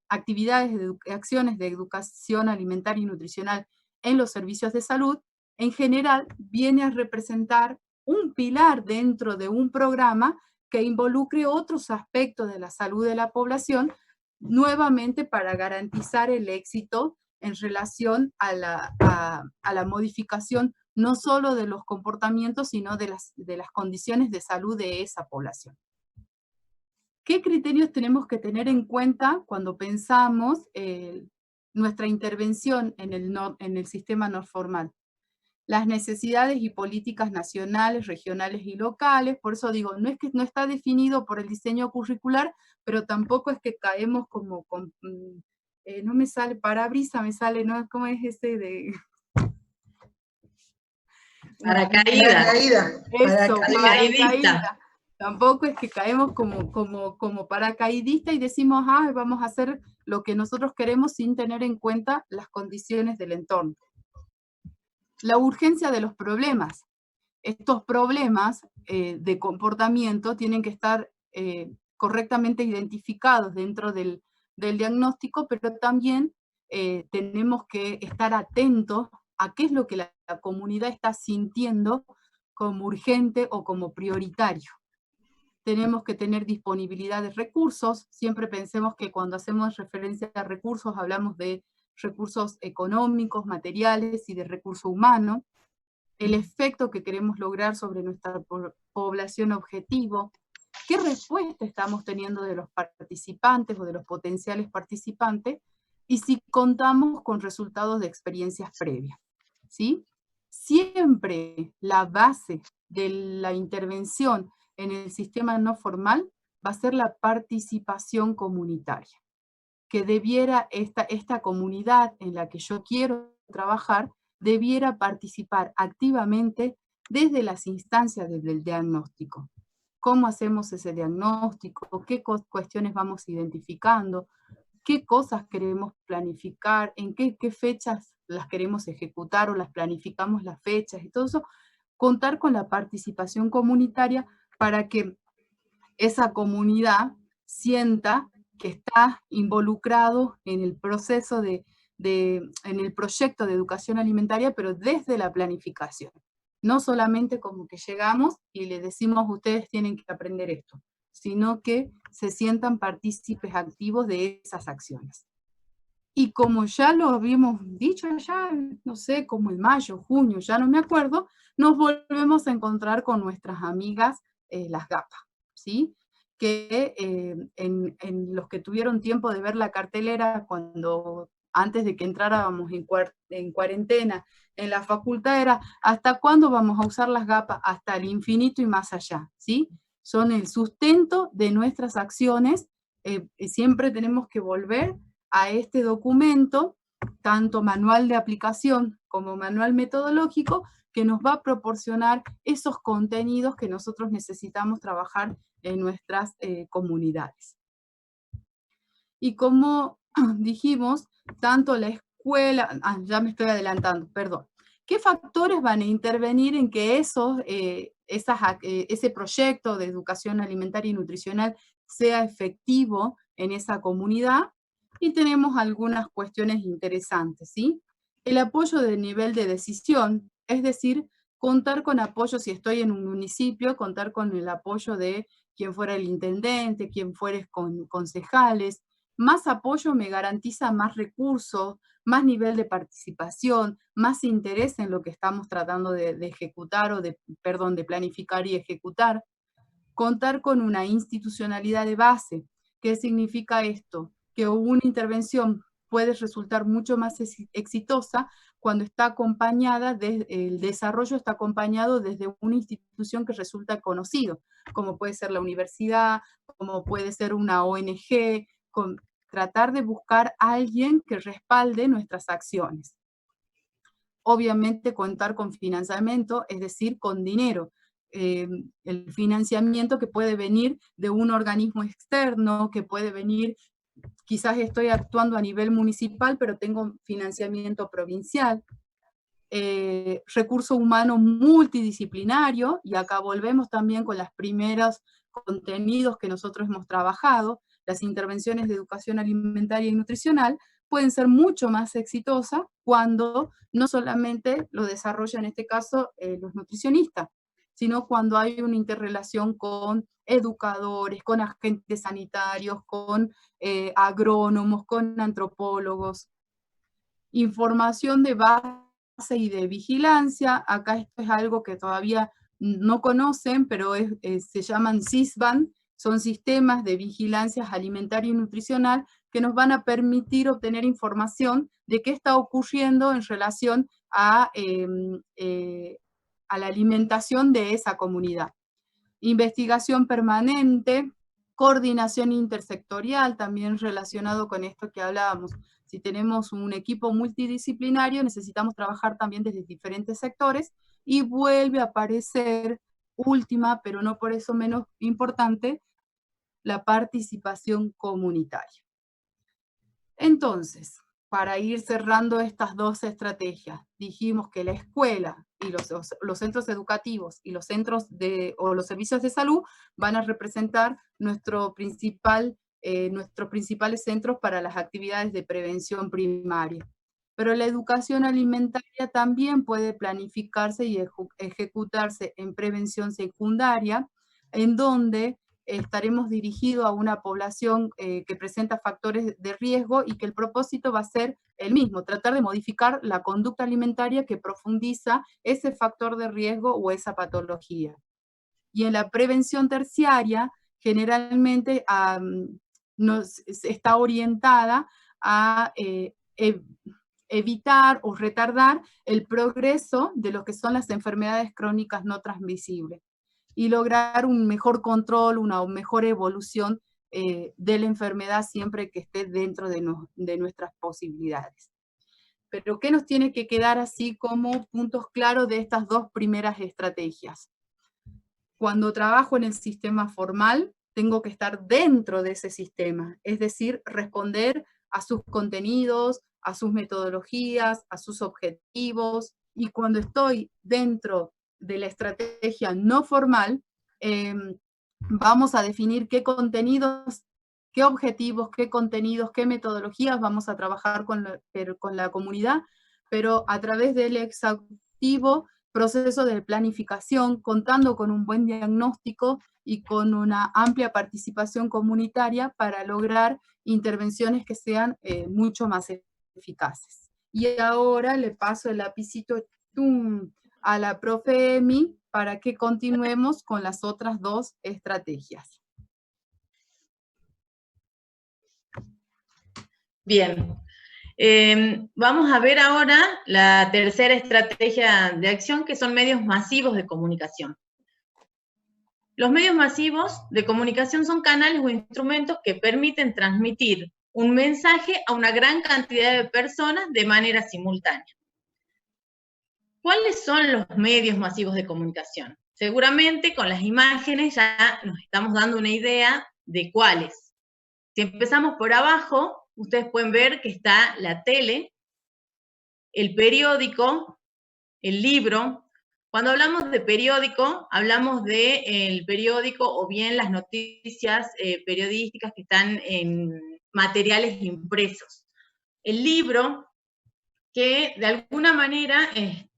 acciones de educación alimentaria y nutricional en los servicios de salud, en general viene a representar un pilar dentro de un programa que involucre otros aspectos de la salud de la población, nuevamente para garantizar el éxito en relación a la modificación no solo de los comportamientos, sino de las condiciones de salud de esa población. ¿Qué criterios tenemos que tener en cuenta cuando pensamos nuestra intervención en el sistema no formal? Las necesidades y políticas nacionales, regionales y locales. Por eso digo, no es que no está definido por el diseño curricular, pero tampoco es que caemos como no me sale parabrisa, me sale, ¿no? ¿Cómo es ese de...? Paracaídas. Eso, paracaídas. Tampoco es que caemos como paracaidista y decimos, vamos a hacer lo que nosotros queremos sin tener en cuenta las condiciones del entorno. La urgencia de los problemas. Estos problemas de comportamiento tienen que estar correctamente identificados dentro del diagnóstico, pero también tenemos que estar atentos a qué es lo que la comunidad está sintiendo como urgente o como prioritario. Tenemos que tener disponibilidad de recursos. Siempre pensemos que cuando hacemos referencia a recursos hablamos de recursos económicos, materiales y de recurso humano. El efecto que queremos lograr sobre nuestra población objetivo. ¿Qué respuesta estamos teniendo de los participantes o de los potenciales participantes? Y si contamos con resultados de experiencias previas, ¿sí? Siempre la base de la intervención en el sistema no formal va a ser la participación comunitaria, que debiera esta comunidad en la que yo quiero trabajar, debiera participar activamente desde las instancias del diagnóstico. ¿Cómo hacemos ese diagnóstico? ¿Qué cuestiones vamos identificando? ¿Qué cosas queremos planificar? ¿En qué fechas las queremos ejecutar o las planificamos las fechas? Y todo eso, contar con la participación comunitaria para que esa comunidad sienta que está involucrado en el proceso en el proyecto de educación alimentaria, pero desde la planificación. No solamente como que llegamos y le decimos, ustedes tienen que aprender esto, sino que se sientan partícipes activos de esas acciones. Y como ya lo habíamos dicho ya, no sé, como en mayo, junio, ya no me acuerdo, nos volvemos a encontrar con nuestras amigas, las GAPA, ¿sí? Que en los que tuvieron tiempo de ver la cartelera antes de que entráramos en cuarentena en la facultad, era ¿hasta cuándo vamos a usar las GAPA? Hasta el infinito y más allá, ¿sí? Son el sustento de nuestras acciones, siempre tenemos que volver a este documento, tanto manual de aplicación como manual metodológico, que nos va a proporcionar esos contenidos que nosotros necesitamos trabajar en nuestras comunidades. Y como dijimos, tanto la escuela, ya me estoy adelantando, perdón. ¿Qué factores van a intervenir en que ese proyecto de educación alimentaria y nutricional sea efectivo en esa comunidad? Y tenemos algunas cuestiones interesantes, ¿sí? El apoyo del nivel de decisión, es decir, contar con apoyo si estoy en un municipio, contar con el apoyo de quien fuera el intendente, quien fuera concejales. Más apoyo me garantiza más recursos, más nivel de participación, más interés en lo que estamos tratando de ejecutar de planificar y ejecutar. Contar con una institucionalidad de base. ¿Qué significa esto? Que una intervención puede resultar mucho más exitosa cuando está acompañada, el desarrollo está acompañado desde una institución que resulta conocido, como puede ser la universidad, como puede ser una ONG, tratar de buscar a alguien que respalde nuestras acciones. Obviamente contar con financiamiento, es decir, con dinero. El financiamiento que puede venir de un organismo externo, que puede venir, quizás estoy actuando a nivel municipal, pero tengo financiamiento provincial. recurso humano multidisciplinario, y acá volvemos también con los primeros contenidos que nosotros hemos trabajado. Las intervenciones de educación alimentaria y nutricional pueden ser mucho más exitosas cuando no solamente lo desarrollan, en este caso, los nutricionistas, sino cuando hay una interrelación con educadores, con agentes sanitarios, con agrónomos, con antropólogos. Información de base y de vigilancia, acá esto es algo que todavía no conocen, pero se llaman SISBAN, son sistemas de vigilancia alimentaria y nutricional que nos van a permitir obtener información de qué está ocurriendo en relación a la alimentación de esa comunidad. Investigación permanente, coordinación intersectorial, también relacionado con esto que hablábamos. Si tenemos un equipo multidisciplinario, necesitamos trabajar también desde diferentes sectores, y vuelve a aparecer, última, pero no por eso menos importante, la participación comunitaria. Entonces, para ir cerrando estas dos estrategias, dijimos que la escuela y los centros educativos y los centros o los servicios de salud van a representar nuestros principales centros para las actividades de prevención primaria. Pero la educación alimentaria también puede planificarse y ejecutarse en prevención secundaria, en donde estaremos dirigidos a una población que presenta factores de riesgo, y que el propósito va a ser el mismo, tratar de modificar la conducta alimentaria que profundiza ese factor de riesgo o esa patología. Y en la prevención terciaria, generalmente está orientada a evitar o retardar el progreso de lo que son las enfermedades crónicas no transmisibles, y lograr un mejor control, una mejor evolución de la enfermedad, siempre que esté dentro de nuestras posibilidades. Pero ¿qué nos tiene que quedar así como puntos claros de estas dos primeras estrategias? Cuando trabajo en el sistema formal, tengo que estar dentro de ese sistema, es decir, responder a sus contenidos, a sus metodologías, a sus objetivos. Y cuando estoy dentro de la estrategia no formal, vamos a definir qué contenidos, qué objetivos, qué contenidos, qué metodologías vamos a trabajar con la comunidad, pero a través del exhaustivo proceso de planificación, contando con un buen diagnóstico y con una amplia participación comunitaria para lograr intervenciones que sean mucho más eficaces. Y ahora le paso el lapicito a la profe Emi para que continuemos con las otras dos estrategias. Bien. Vamos a ver ahora la tercera estrategia de acción, que son medios masivos de comunicación. Los medios masivos de comunicación son canales o instrumentos que permiten transmitir un mensaje a una gran cantidad de personas de manera simultánea. ¿Cuáles son los medios masivos de comunicación? Seguramente con las imágenes ya nos estamos dando una idea de cuáles. Si empezamos por abajo, ustedes pueden ver que está la tele, el periódico, el libro. Cuando hablamos de periódico, hablamos del periódico o bien las noticias periodísticas que están en materiales impresos. El libro, que de alguna manera el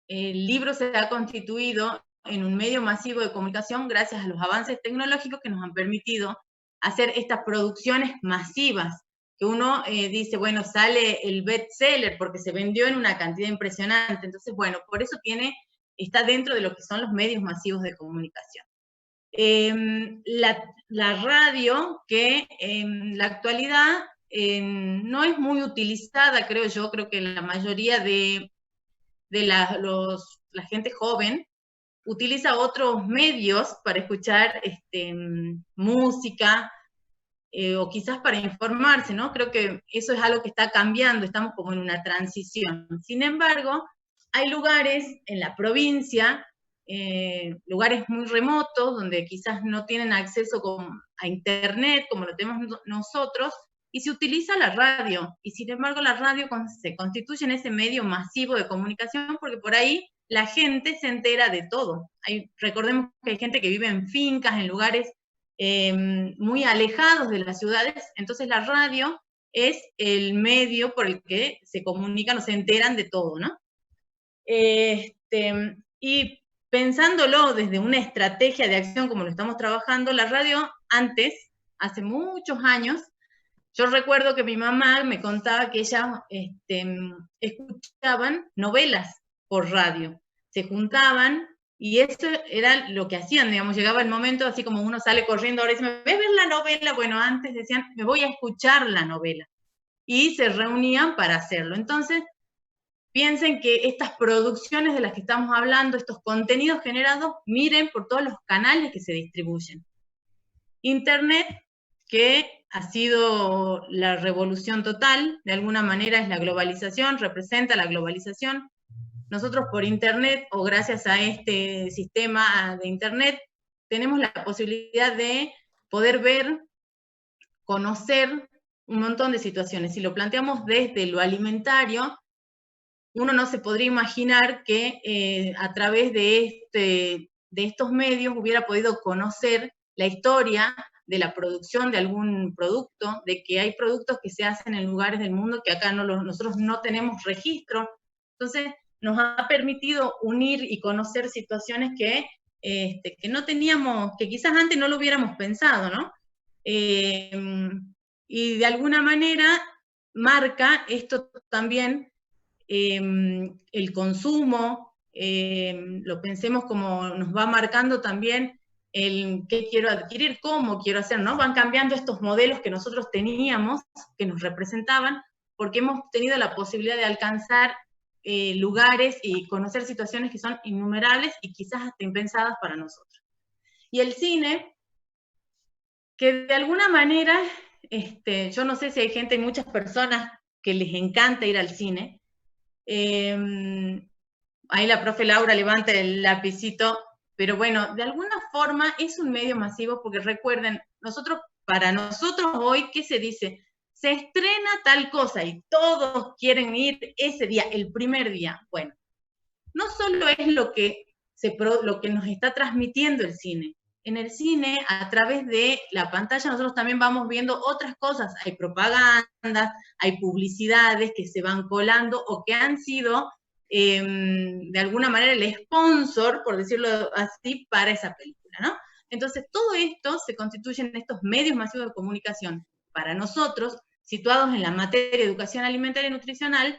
libro se ha constituido en un medio masivo de comunicación gracias a los avances tecnológicos que nos han permitido hacer estas producciones masivas, que uno dice, bueno, sale el bestseller porque se vendió en una cantidad impresionante. Entonces, bueno, por eso está dentro de lo que son los medios masivos de comunicación. La radio, que en la actualidad no es muy utilizada, creo yo, creo que la mayoría de la gente joven utiliza otros medios para escuchar música, o quizás para informarse, ¿no? Creo que eso es algo que está cambiando, estamos como en una transición. Sin embargo, hay lugares en la provincia, lugares muy remotos, donde quizás no tienen acceso a internet como lo tenemos nosotros, y se utiliza la radio. Y sin embargo la radio se constituye en ese medio masivo de comunicación porque por ahí la gente se entera de todo. Recordemos que hay gente que vive en fincas, en lugares muy alejados de las ciudades, entonces la radio es el medio por el que se comunican o se enteran de todo, ¿no? Y pensándolo desde una estrategia de acción como lo estamos trabajando, la radio antes, hace muchos años, yo recuerdo que mi mamá me contaba que ella escuchaban novelas por radio, se juntaban y eso era lo que hacían, digamos, llegaba el momento, así como uno sale corriendo ahora y dice, ¿me ves ver la novela? Bueno, antes decían, me voy a escuchar la novela. Y se reunían para hacerlo. Entonces, piensen que estas producciones de las que estamos hablando, estos contenidos generados, miren por todos los canales que se distribuyen. Internet, que ha sido la revolución total, de alguna manera es la globalización, representa la globalización. Nosotros por Internet, o gracias a este sistema de Internet, tenemos la posibilidad de poder ver, conocer un montón de situaciones. Si lo planteamos desde lo alimentario, uno no se podría imaginar que a través de estos medios hubiera podido conocer la historia de la producción de algún producto, de que hay productos que se hacen en lugares del mundo que acá nosotros no tenemos registro. Entonces, nos ha permitido unir y conocer situaciones que no teníamos, que quizás antes no lo hubiéramos pensado, ¿no? Y de alguna manera marca esto también el consumo, lo pensemos como nos va marcando también el qué quiero adquirir, cómo quiero hacer, ¿no? Van cambiando estos modelos que nosotros teníamos, que nos representaban, porque hemos tenido la posibilidad de alcanzar lugares y conocer situaciones que son innumerables y quizás hasta impensadas para nosotros. Y el cine, que de alguna manera, yo no sé si hay gente, muchas personas que les encanta ir al cine. Ahí la profe Laura levanta el lapicito, pero bueno, de alguna forma es un medio masivo porque recuerden, para nosotros hoy, ¿qué se dice? Se estrena tal cosa y todos quieren ir ese día, el primer día. Bueno, no solo es lo que nos está transmitiendo el cine. En el cine, a través de la pantalla, nosotros también vamos viendo otras cosas. Hay propagandas, hay publicidades que se van colando o que han sido, de alguna manera, el sponsor, por decirlo así, para esa película, ¿no? Entonces, todo esto se constituye en estos medios masivos de comunicación. Para nosotros, situados en la materia de educación alimentaria y nutricional,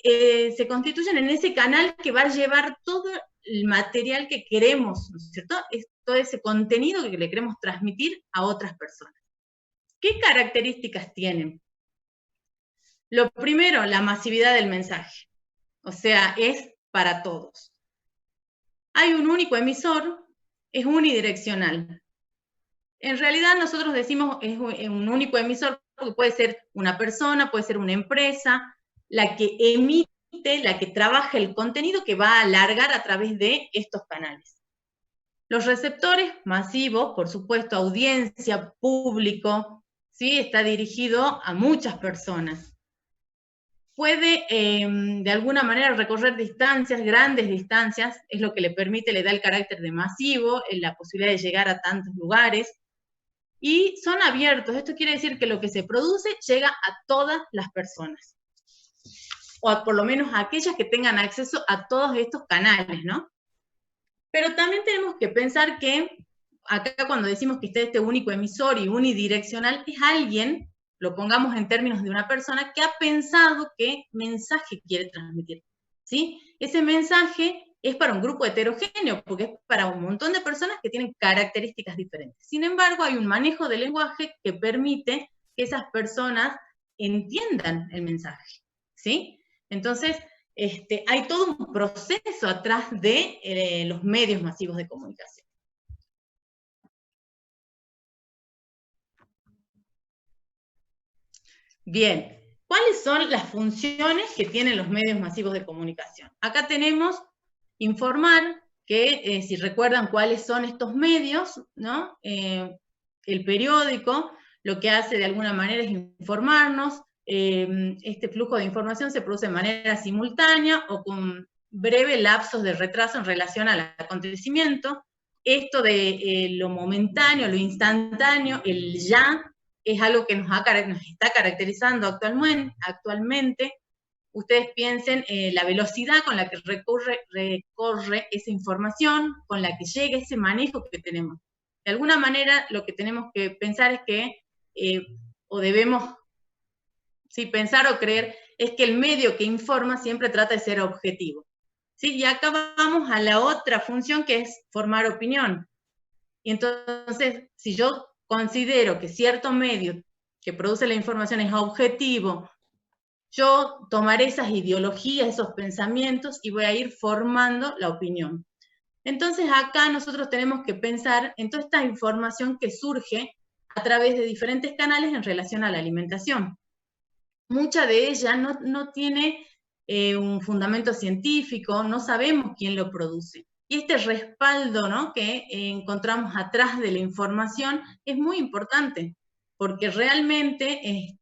se constituyen en ese canal que va a llevar todo el material que queremos, ¿no es cierto? Es todo ese contenido que le queremos transmitir a otras personas. ¿Qué características tienen? Lo primero, la masividad del mensaje. O sea, es para todos. Hay un único emisor, es unidireccional. En realidad nosotros decimos es un único emisor porque puede ser una persona, puede ser una empresa, la que emite, la que trabaja el contenido que va a alargar a través de estos canales. Los receptores masivos, por supuesto, audiencia, público, ¿sí? Está dirigido a muchas personas. Puede, de alguna manera, recorrer distancias, grandes distancias, es lo que le permite, le da el carácter de masivo, la posibilidad de llegar a tantos lugares, y son abiertos. Esto quiere decir que lo que se produce llega a todas las personas, o por lo menos a aquellas que tengan acceso a todos estos canales, ¿no? Pero también tenemos que pensar que acá cuando decimos que está este único emisor y unidireccional, es alguien, lo pongamos en términos de una persona, que ha pensado qué mensaje quiere transmitir, ¿sí? Ese mensaje es para un grupo heterogéneo, porque es para un montón de personas que tienen características diferentes. Sin embargo, hay un manejo del lenguaje que permite que esas personas entiendan el mensaje, ¿sí? Entonces, hay todo un proceso atrás de los medios masivos de comunicación. Bien, ¿cuáles son las funciones que tienen los medios masivos de comunicación? Acá tenemos informar, que si recuerdan cuáles son estos medios, ¿no? El periódico, lo que hace de alguna manera es informarnos. Este flujo de información se produce de manera simultánea o con breves lapsos de retraso en relación al acontecimiento. Esto de lo momentáneo, lo instantáneo, el ya, es algo que nos está caracterizando actualmente. Ustedes piensen la velocidad con la que recorre esa información, con la que llega ese manejo que tenemos. De alguna manera, lo que tenemos que pensar es que, o debemos pensar o creer, es que el medio que informa siempre trata de ser objetivo. ¿Sí? Y acá vamos a la otra función, que es formar opinión. Y entonces, si yo considero que cierto medio que produce la información es objetivo, yo tomaré esas ideologías, esos pensamientos, y voy a ir formando la opinión. Entonces acá nosotros tenemos que pensar en toda esta información que surge a través de diferentes canales en relación a la alimentación. Mucha de ella no tiene un fundamento científico, no sabemos quién lo produce. Y este respaldo, ¿no?, que encontramos atrás de la información es muy importante, porque realmente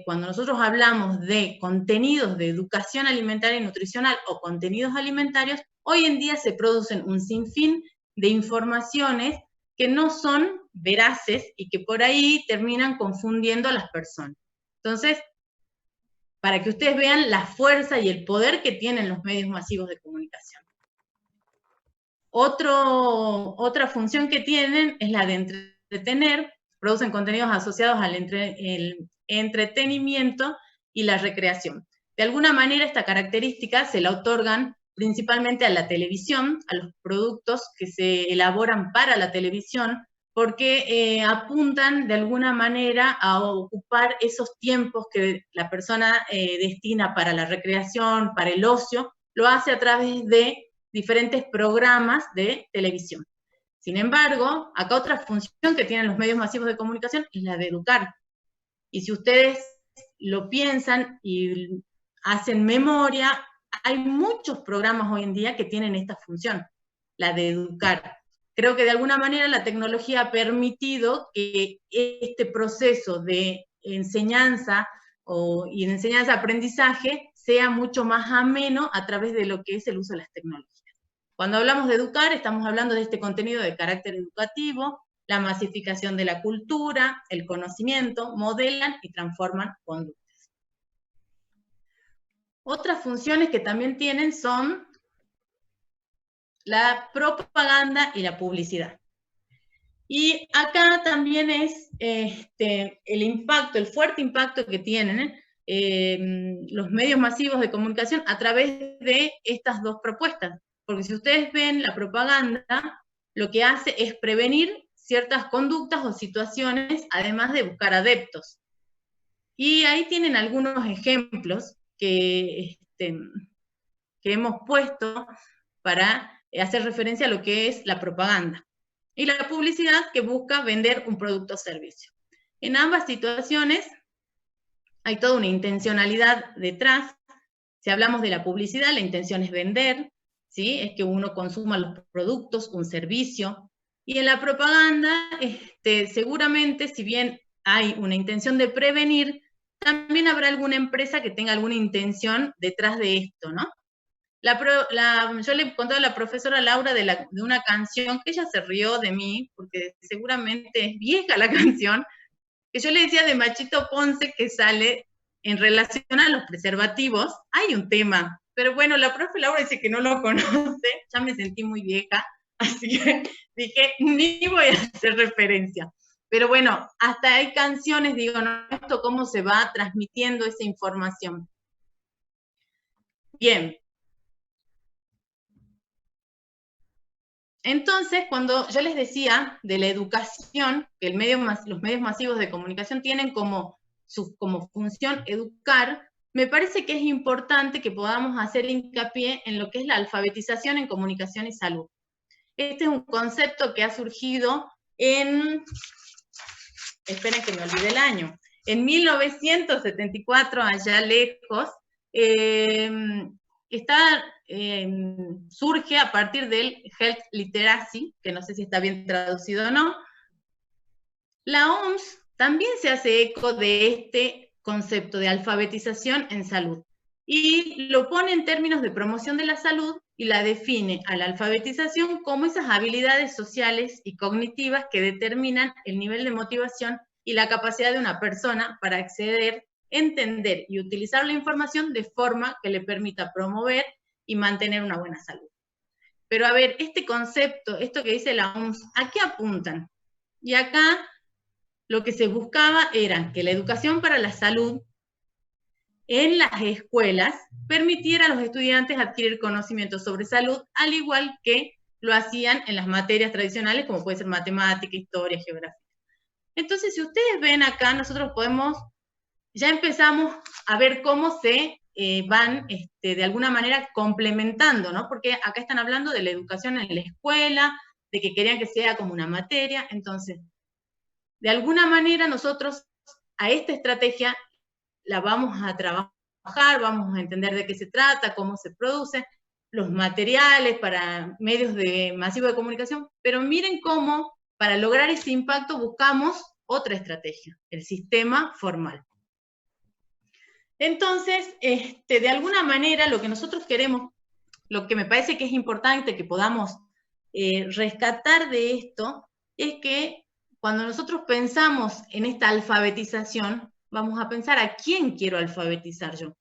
cuando nosotros hablamos de contenidos de educación alimentaria y nutricional o contenidos alimentarios, hoy en día se producen un sinfín de informaciones que no son veraces y que por ahí terminan confundiendo a las personas. Entonces, para que ustedes vean la fuerza y el poder que tienen los medios masivos de comunicación. Otra función que tienen es la de entretener, producen contenidos asociados al entretenimiento y la recreación. De alguna manera esta característica se la otorgan principalmente a la televisión, a los productos que se elaboran para la televisión, porque apuntan de alguna manera a ocupar esos tiempos que la persona destina para la recreación, para el ocio, lo hace a través de diferentes programas de televisión. Sin embargo, acá otra función que tienen los medios masivos de comunicación es la de educar. Y si ustedes lo piensan y hacen memoria, hay muchos programas hoy en día que tienen esta función, la de educar. Creo que de alguna manera la tecnología ha permitido que este proceso de enseñanza y de enseñanza-aprendizaje sea mucho más ameno a través de lo que es el uso de las tecnologías. Cuando hablamos de educar, estamos hablando de este contenido de carácter educativo, la masificación de la cultura, el conocimiento, modelan y transforman conductas. Otras funciones que también tienen son la propaganda y la publicidad. Y acá también es el impacto, el fuerte impacto que tienen los medios masivos de comunicación a través de estas dos propuestas. Porque si ustedes ven, la propaganda lo que hace es prevenir ciertas conductas o situaciones, además de buscar adeptos. Y ahí tienen algunos ejemplos que hemos puesto para hacer referencia a lo que es la propaganda. Y la publicidad, que busca vender un producto o servicio. En ambas situaciones hay toda una intencionalidad detrás. Si hablamos de la publicidad, la intención es vender, ¿sí? Es que uno consuma los productos, un servicio. Y en la propaganda, seguramente, si bien hay una intención de prevenir, también habrá alguna empresa que tenga alguna intención detrás de esto, ¿no? Yo le contaba a la profesora Laura de una canción que ella se rió de mí, porque seguramente es vieja la canción, que yo le decía de Machito Ponce que sale en relación a los preservativos. Hay un tema, pero bueno, la profe Laura dice que no lo conoce, ya me sentí muy vieja, así que dije, ni voy a hacer referencia. Pero bueno, hasta hay canciones, digo, ¿no? Esto cómo se va transmitiendo esa información. Bien. Entonces, cuando yo les decía de la educación, que los medios masivos de comunicación tienen como función educar, me parece que es importante que podamos hacer hincapié en lo que es la alfabetización en comunicación y salud. Este es un concepto que ha surgido esperen que me olvide el año, en 1974, allá lejos, surge a partir del Health Literacy, que no sé si está bien traducido o no. La OMS también se hace eco de este concepto de alfabetización en salud y lo pone en términos de promoción de la salud y la define a la alfabetización como esas habilidades sociales y cognitivas que determinan el nivel de motivación y la capacidad de una persona para acceder, entender y utilizar la información de forma que le permita promover y mantener una buena salud. Pero a ver, este concepto, esto que dice la OMS, ¿a qué apuntan? Y acá lo que se buscaba era que la educación para la salud en las escuelas permitiera a los estudiantes adquirir conocimientos sobre salud, al igual que lo hacían en las materias tradicionales, como puede ser matemática, historia, geografía. Entonces, si ustedes ven acá, nosotros ya empezamos a ver cómo se van de alguna manera complementando, ¿no? Porque acá están hablando de la educación en la escuela, de que querían que sea como una materia. Entonces, de alguna manera nosotros a esta estrategia la vamos a trabajar, vamos a entender de qué se trata, cómo se produce, los materiales para medios masivos de comunicación, pero miren cómo para lograr ese impacto buscamos otra estrategia, el sistema formal. Entonces, de alguna manera lo que nosotros queremos, lo que me parece que es importante que podamos rescatar de esto, es que cuando nosotros pensamos en esta alfabetización, vamos a pensar a quién quiero alfabetizar yo.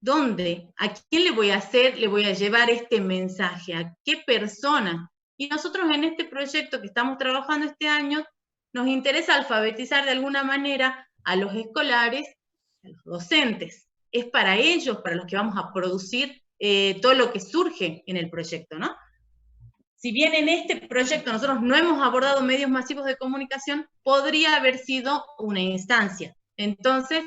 ¿Dónde? ¿A quién le voy a llevar este mensaje? ¿A qué persona? Y nosotros en este proyecto que estamos trabajando este año, nos interesa alfabetizar de alguna manera a los escolares, a los docentes. Es para ellos, para los que vamos a producir todo lo que surge en el proyecto, ¿no? Si bien en este proyecto nosotros no hemos abordado medios masivos de comunicación, podría haber sido una instancia. Entonces,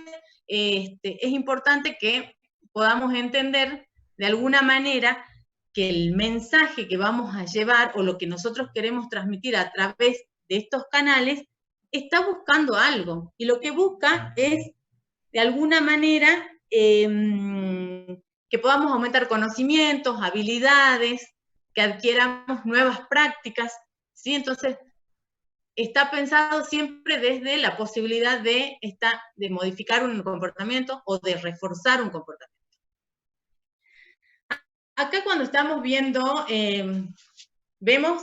es importante que podamos entender de alguna manera que el mensaje que vamos a llevar o lo que nosotros queremos transmitir a través de estos canales está buscando algo. Y lo que busca es, de alguna manera, que podamos aumentar conocimientos, habilidades, que adquiramos nuevas prácticas, ¿sí? Entonces, está pensado siempre desde la posibilidad de modificar un comportamiento o de reforzar un comportamiento. Acá cuando estamos viendo, vemos,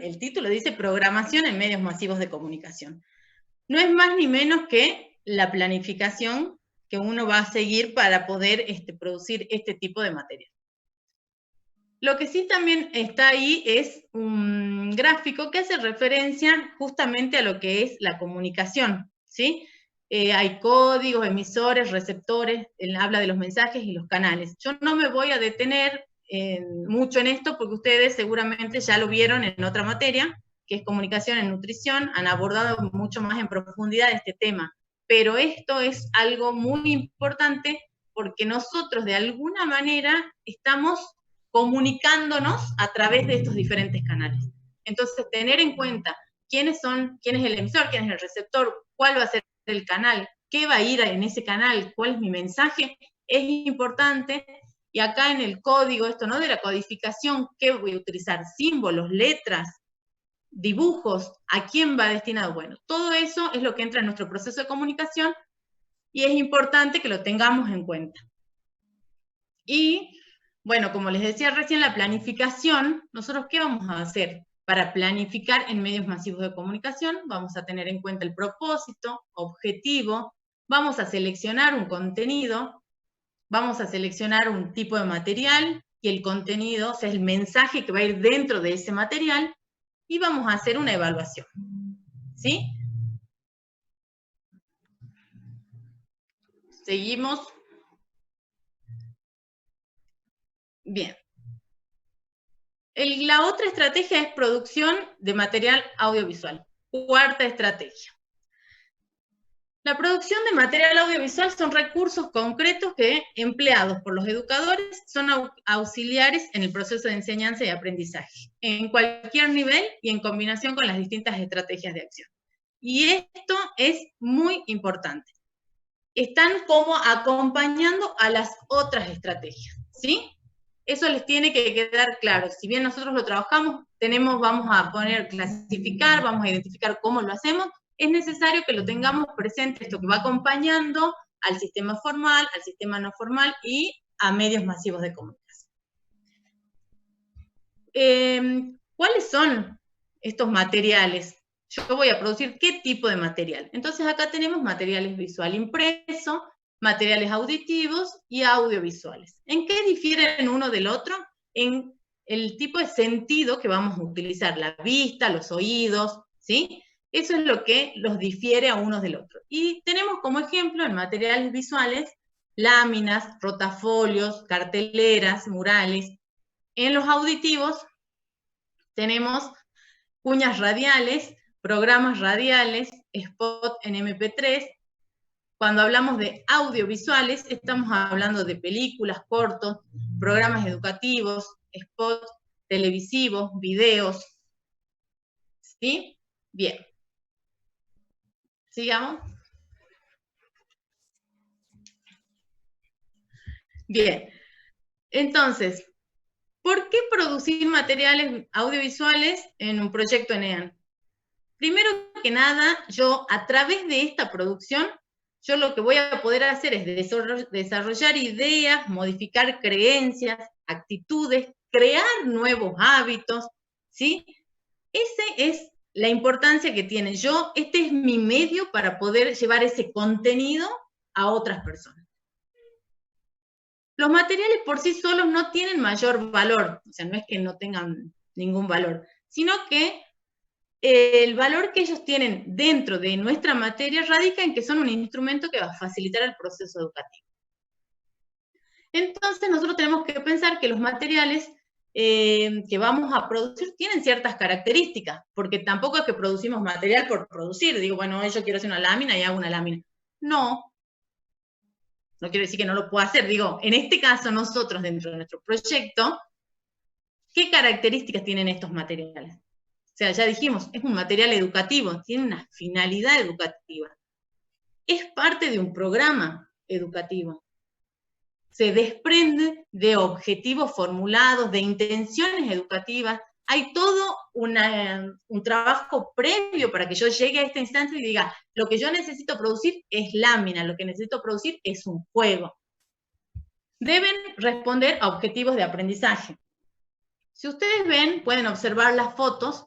el título dice Programación en medios masivos de comunicación. No es más ni menos que la planificación que uno va a seguir para poder producir este tipo de material. Lo que sí también está ahí es un gráfico que hace referencia justamente a lo que es la comunicación, ¿sí? Hay códigos, emisores, receptores, habla de los mensajes y los canales. Yo no me voy a detener mucho en esto porque ustedes seguramente ya lo vieron en otra materia, que es comunicación en nutrición, han abordado mucho más en profundidad este tema. Pero esto es algo muy importante porque nosotros de alguna manera estamos comunicándonos a través de estos diferentes canales. Entonces, tener en cuenta quién es el emisor, quién es el receptor, cuál va a ser el canal, qué va a ir en ese canal, cuál es mi mensaje, es importante. Y acá en el código, esto, ¿no? De la codificación, ¿qué voy a utilizar? Símbolos, letras, dibujos, ¿a quién va destinado? Bueno, todo eso es lo que entra en nuestro proceso de comunicación y es importante que lo tengamos en cuenta. Y bueno, como les decía recién, la planificación, ¿nosotros qué vamos a hacer? Para planificar en medios masivos de comunicación, vamos a tener en cuenta el propósito, objetivo, vamos a seleccionar un contenido, vamos a seleccionar un tipo de material, y el contenido, o sea, el mensaje que va a ir dentro de ese material, y vamos a hacer una evaluación, ¿sí? Seguimos. Bien. La otra estrategia es producción de material audiovisual. Cuarta estrategia. La producción de material audiovisual son recursos concretos que, empleados por los educadores, son auxiliares en el proceso de enseñanza y aprendizaje, en cualquier nivel y en combinación con las distintas estrategias de acción. Y esto es muy importante. Están como acompañando a las otras estrategias, ¿sí? Eso les tiene que quedar claro. Si bien nosotros lo trabajamos, vamos a clasificar, vamos a identificar cómo lo hacemos, es necesario que lo tengamos presente, esto que va acompañando al sistema formal, al sistema no formal y a medios masivos de comunicación. ¿Cuáles son estos materiales? Yo voy a producir qué tipo de material. Entonces acá tenemos materiales visual impreso, materiales auditivos y audiovisuales. ¿En qué difieren uno del otro? En el tipo de sentido que vamos a utilizar, la vista, los oídos, ¿sí? Eso es lo que los difiere a unos del otro. Y tenemos como ejemplo en materiales visuales láminas, rotafolios, carteleras, murales. En los auditivos tenemos cuñas radiales, programas radiales, spot en MP3. Cuando hablamos de audiovisuales, estamos hablando de películas, cortos, programas educativos, spots televisivos, videos. ¿Sí? Bien. Sigamos. Bien. Entonces, ¿por qué producir materiales audiovisuales en un proyecto ENEAN? Primero que nada, yo a través de esta producción, yo lo que voy a poder hacer es desarrollar ideas, modificar creencias, actitudes, crear nuevos hábitos, ¿sí? Esa es la importancia que tiene. Este es mi medio para poder llevar ese contenido a otras personas. Los materiales por sí solos no tienen mayor valor, o sea, no es que no tengan ningún valor, sino que el valor que ellos tienen dentro de nuestra materia radica en que son un instrumento que va a facilitar el proceso educativo. Entonces nosotros tenemos que pensar que los materiales que vamos a producir tienen ciertas características, porque tampoco es que producimos material por producir, digo, bueno, yo quiero hacer una lámina y hago una lámina. No quiero decir que no lo pueda hacer, digo, en este caso nosotros dentro de nuestro proyecto, ¿qué características tienen estos materiales? O sea, ya dijimos, es un material educativo, tiene una finalidad educativa. Es parte de un programa educativo. Se desprende de objetivos formulados, de intenciones educativas. Hay todo un trabajo previo para que yo llegue a esta instancia y diga, lo que yo necesito producir es lámina, lo que necesito producir es un juego. Deben responder a objetivos de aprendizaje. Si ustedes ven, pueden observar las fotos.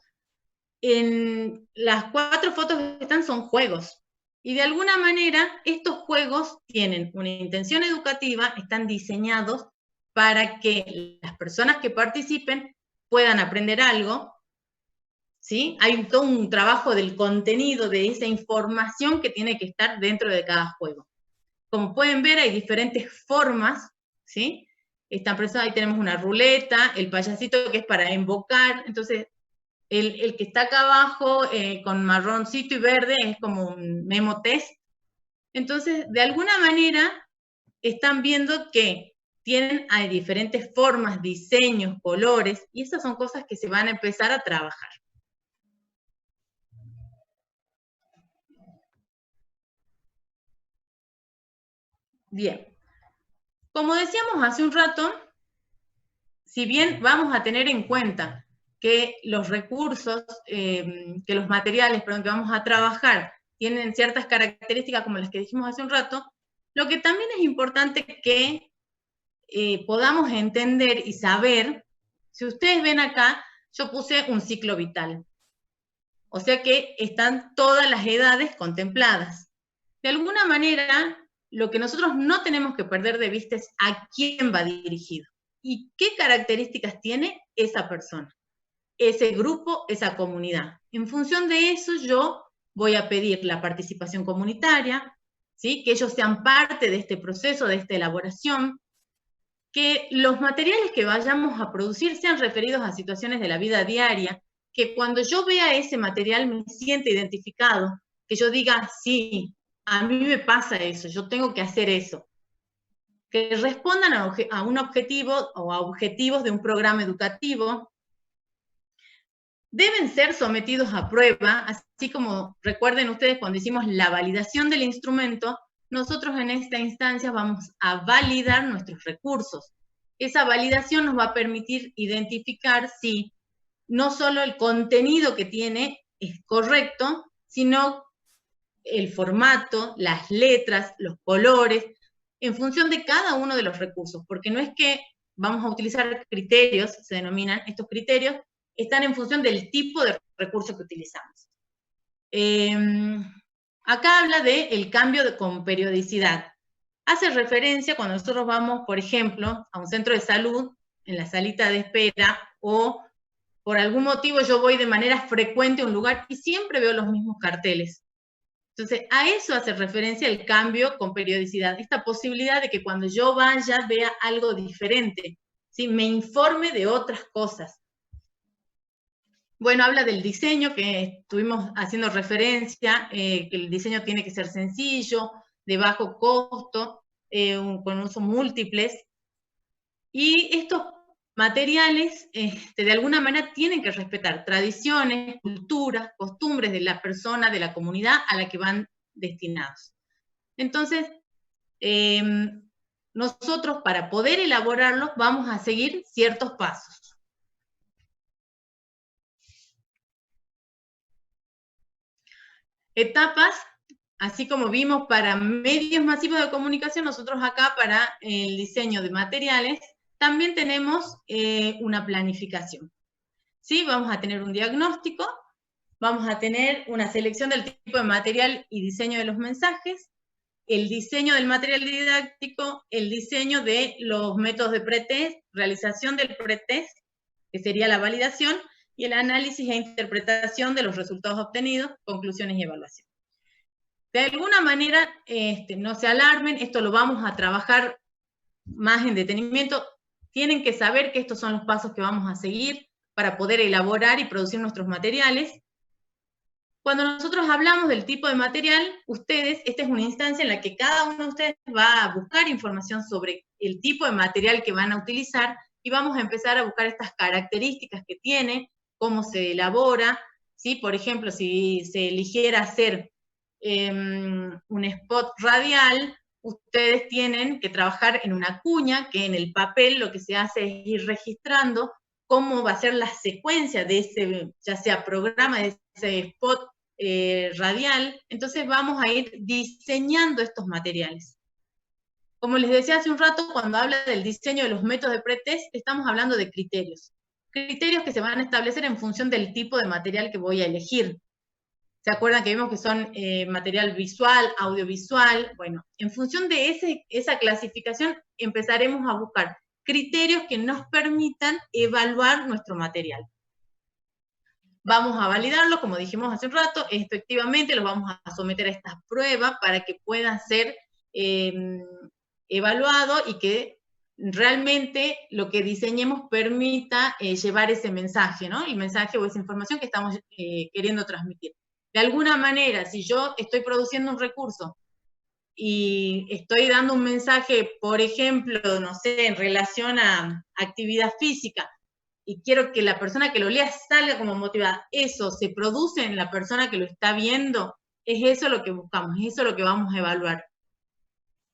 En las 4 fotos que están son juegos. Y de alguna manera, estos juegos tienen una intención educativa, están diseñados para que las personas que participen puedan aprender algo, ¿sí? Hay todo un trabajo del contenido, de esa información que tiene que estar dentro de cada juego. Como pueden ver, hay diferentes formas, ¿sí? Ahí tenemos una ruleta, el payasito que es para invocar, entonces el que está acá abajo con marroncito y verde es como un memo test. Entonces, de alguna manera, están viendo que hay diferentes formas, diseños, colores, y esas son cosas que se van a empezar a trabajar. Bien. Como decíamos hace un rato, si bien vamos a tener en cuenta que los recursos, que los materiales, que vamos a trabajar tienen ciertas características como las que dijimos hace un rato, lo que también es importante que podamos entender y saber, si ustedes ven acá, yo puse un ciclo vital. O sea que están todas las edades contempladas. De alguna manera, lo que nosotros no tenemos que perder de vista es a quién va dirigido y qué características tiene esa persona, ese grupo, esa comunidad. En función de eso, yo voy a pedir la participación comunitaria, ¿sí? Que ellos sean parte de este proceso, de esta elaboración, que los materiales que vayamos a producir sean referidos a situaciones de la vida diaria, que cuando yo vea ese material me sienta identificado, que yo diga, sí, a mí me pasa eso, yo tengo que hacer eso. Que respondan a un objetivo o a objetivos de un programa educativo. Deben ser sometidos a prueba, así como recuerden ustedes cuando hicimos la validación del instrumento, nosotros en esta instancia vamos a validar nuestros recursos. Esa validación nos va a permitir identificar si no solo el contenido que tiene es correcto, sino el formato, las letras, los colores, en función de cada uno de los recursos, porque no es que vamos a utilizar criterios, se denominan estos criterios, están en función del tipo de recurso que utilizamos. Acá habla del cambio con periodicidad. Hace referencia cuando nosotros vamos, por ejemplo, a un centro de salud, en la salita de espera, o por algún motivo yo voy de manera frecuente a un lugar y siempre veo los mismos carteles. Entonces, a eso hace referencia el cambio con periodicidad, esta posibilidad de que cuando yo vaya vea algo diferente, ¿sí? Me informe de otras cosas. Bueno, habla del diseño, que estuvimos haciendo referencia, que el diseño tiene que ser sencillo, de bajo costo, con usos múltiples, y estos materiales, de alguna manera, tienen que respetar tradiciones, culturas, costumbres de la persona, de la comunidad a la que van destinados. Entonces, nosotros para poder elaborarlos vamos a seguir ciertos pasos. Etapas, así como vimos para medios masivos de comunicación, nosotros acá para el diseño de materiales también tenemos una planificación. ¿Sí? Vamos a tener un diagnóstico, vamos a tener una selección del tipo de material y diseño de los mensajes, el diseño del material didáctico, el diseño de los métodos de pretest, realización del pretest, que sería la validación, y el análisis e interpretación de los resultados obtenidos, conclusiones y evaluación. De alguna manera, no se alarmen, esto lo vamos a trabajar más en detenimiento. Tienen que saber que estos son los pasos que vamos a seguir para poder elaborar y producir nuestros materiales. Cuando nosotros hablamos del tipo de material, esta es una instancia en la que cada uno de ustedes va a buscar información sobre el tipo de material que van a utilizar y vamos a empezar a buscar estas características que tiene, cómo se elabora, ¿sí? Por ejemplo, si se eligiera hacer un spot radial, ustedes tienen que trabajar en una cuña, que en el papel lo que se hace es ir registrando cómo va a ser la secuencia de ese, ya sea programa, de ese spot radial. Entonces vamos a ir diseñando estos materiales. Como les decía hace un rato, cuando habla del diseño de los métodos de pretest, estamos hablando de criterios. Criterios que se van a establecer en función del tipo de material que voy a elegir. ¿Se acuerdan que vimos que son material visual, audiovisual? Bueno, en función de esa clasificación empezaremos a buscar criterios que nos permitan evaluar nuestro material. Vamos a validarlo, como dijimos hace un rato, efectivamente los vamos a someter a estas pruebas para que puedan ser evaluados y que realmente lo que diseñemos permita llevar ese mensaje, ¿no? El mensaje o esa información que estamos queriendo transmitir. De alguna manera, si yo estoy produciendo un recurso y estoy dando un mensaje, por ejemplo, no sé, en relación a actividad física, y quiero que la persona que lo lea salga como motivada, eso se produce en la persona que lo está viendo, es eso lo que buscamos, es eso lo que vamos a evaluar.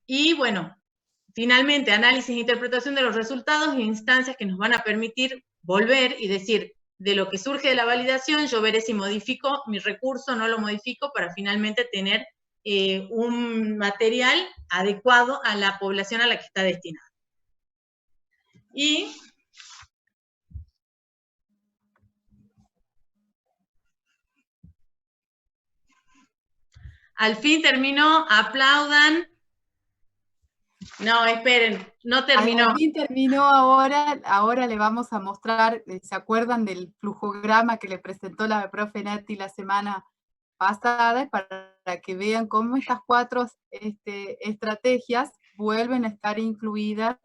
Y bueno, finalmente, análisis e interpretación de los resultados e instancias que nos van a permitir volver y decir, de lo que surge de la validación, yo veré si modifico mi recurso, no lo modifico, para finalmente tener un material adecuado a la población a la que está destinado. Y al fin terminó, aplaudan. No, esperen, no terminó. Al fin terminó ahora le vamos a mostrar, ¿se acuerdan del flujograma que le presentó la profe Nati la semana pasada? Para que vean cómo estas 4 estrategias vuelven a estar incluidas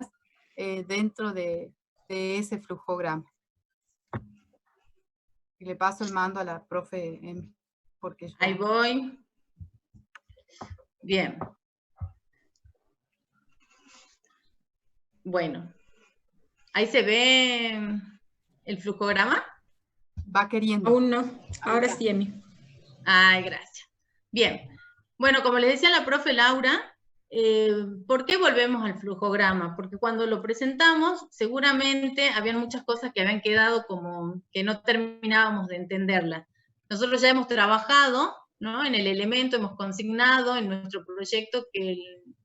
dentro de ese flujograma. Y le paso el mando a la profe Emi, porque yo... Ahí voy. Bien. Bueno. ¿Ahí se ve el flujograma? Va queriendo. Aún no. Ahora sí, Emi. Ay, gracias. Bien. Bueno, como les decía la profe Laura, ¿por qué volvemos al flujograma? Porque cuando lo presentamos, seguramente habían muchas cosas que habían quedado como que no terminábamos de entenderlas. Nosotros ya hemos trabajado ¿no? En el elemento hemos consignado en nuestro proyecto que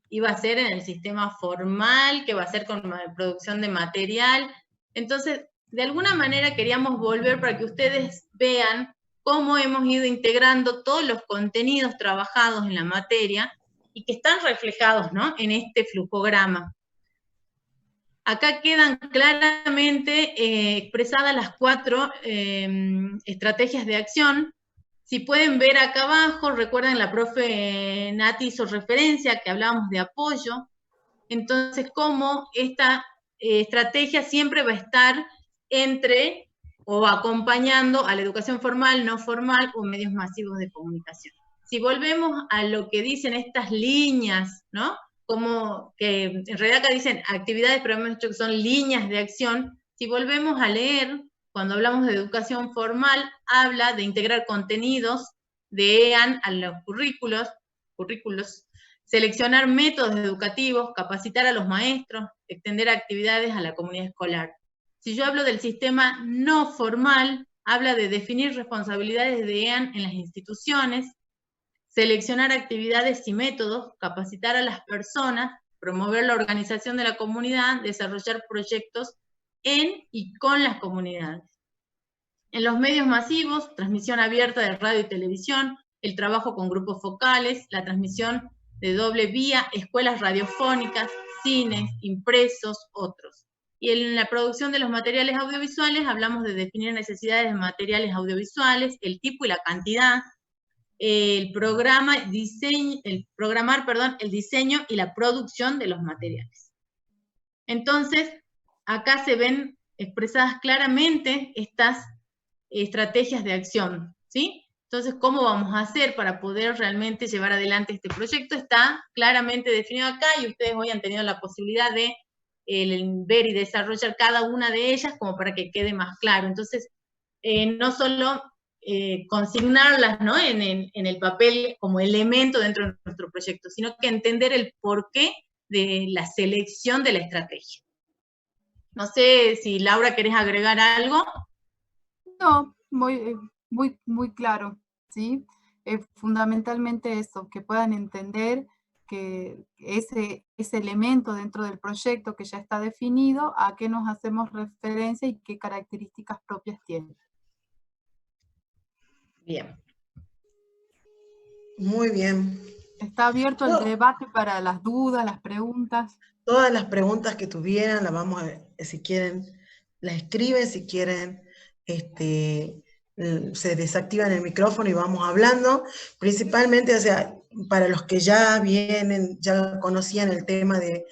iba a ser en el sistema formal, que va a ser con producción de material. Entonces, de alguna manera queríamos volver para que ustedes vean cómo hemos ido integrando todos los contenidos trabajados en la materia y que están reflejados, ¿no?, en este flujograma. Acá quedan claramente expresadas las 4 estrategias de acción. Si pueden ver acá abajo, recuerden la profe Nati hizo referencia que hablábamos de apoyo. Entonces, cómo esta estrategia siempre va a estar entre o acompañando a la educación formal, no formal o medios masivos de comunicación. Si volvemos a lo que dicen estas líneas, ¿no?, como que en realidad acá dicen actividades, pero hemos dicho que son líneas de acción. Si volvemos a leer, cuando hablamos de educación formal, habla de integrar contenidos de EAN a los currículos, seleccionar métodos educativos, capacitar a los maestros, extender actividades a la comunidad escolar. Si yo hablo del sistema no formal, habla de definir responsabilidades de EAN en las instituciones, seleccionar actividades y métodos, capacitar a las personas, promover la organización de la comunidad, desarrollar proyectos en y con las comunidades. En los medios masivos, transmisión abierta de radio y televisión, el trabajo con grupos focales, la transmisión de doble vía, escuelas radiofónicas, cines, impresos, otros. Y en la producción de los materiales audiovisuales hablamos de definir necesidades de materiales audiovisuales, el tipo y la cantidad, el diseño y la producción de los materiales. Entonces, acá se ven expresadas claramente estas estrategias de acción, ¿sí? Entonces, ¿cómo vamos a hacer para poder realmente llevar adelante este proyecto? Está claramente definido acá y ustedes hoy han tenido la posibilidad de ver y desarrollar cada una de ellas como para que quede más claro. Entonces, no solo consignarlas, ¿no?, en el papel como elemento dentro de nuestro proyecto, sino que entender el porqué de la selección de la estrategia. No sé si Laura querés agregar algo. No, muy claro, ¿sí? Fundamentalmente eso, que puedan entender que ese elemento dentro del proyecto que ya está definido, a qué nos hacemos referencia y qué características propias tiene. Bien. Muy bien. Está abierto el debate para las dudas, las preguntas. Todas las preguntas que tuvieran, las vamos a, si quieren, las escriben, si quieren, se desactivan el micrófono y vamos hablando, principalmente, o sea, para los que ya vienen, ya conocían el tema de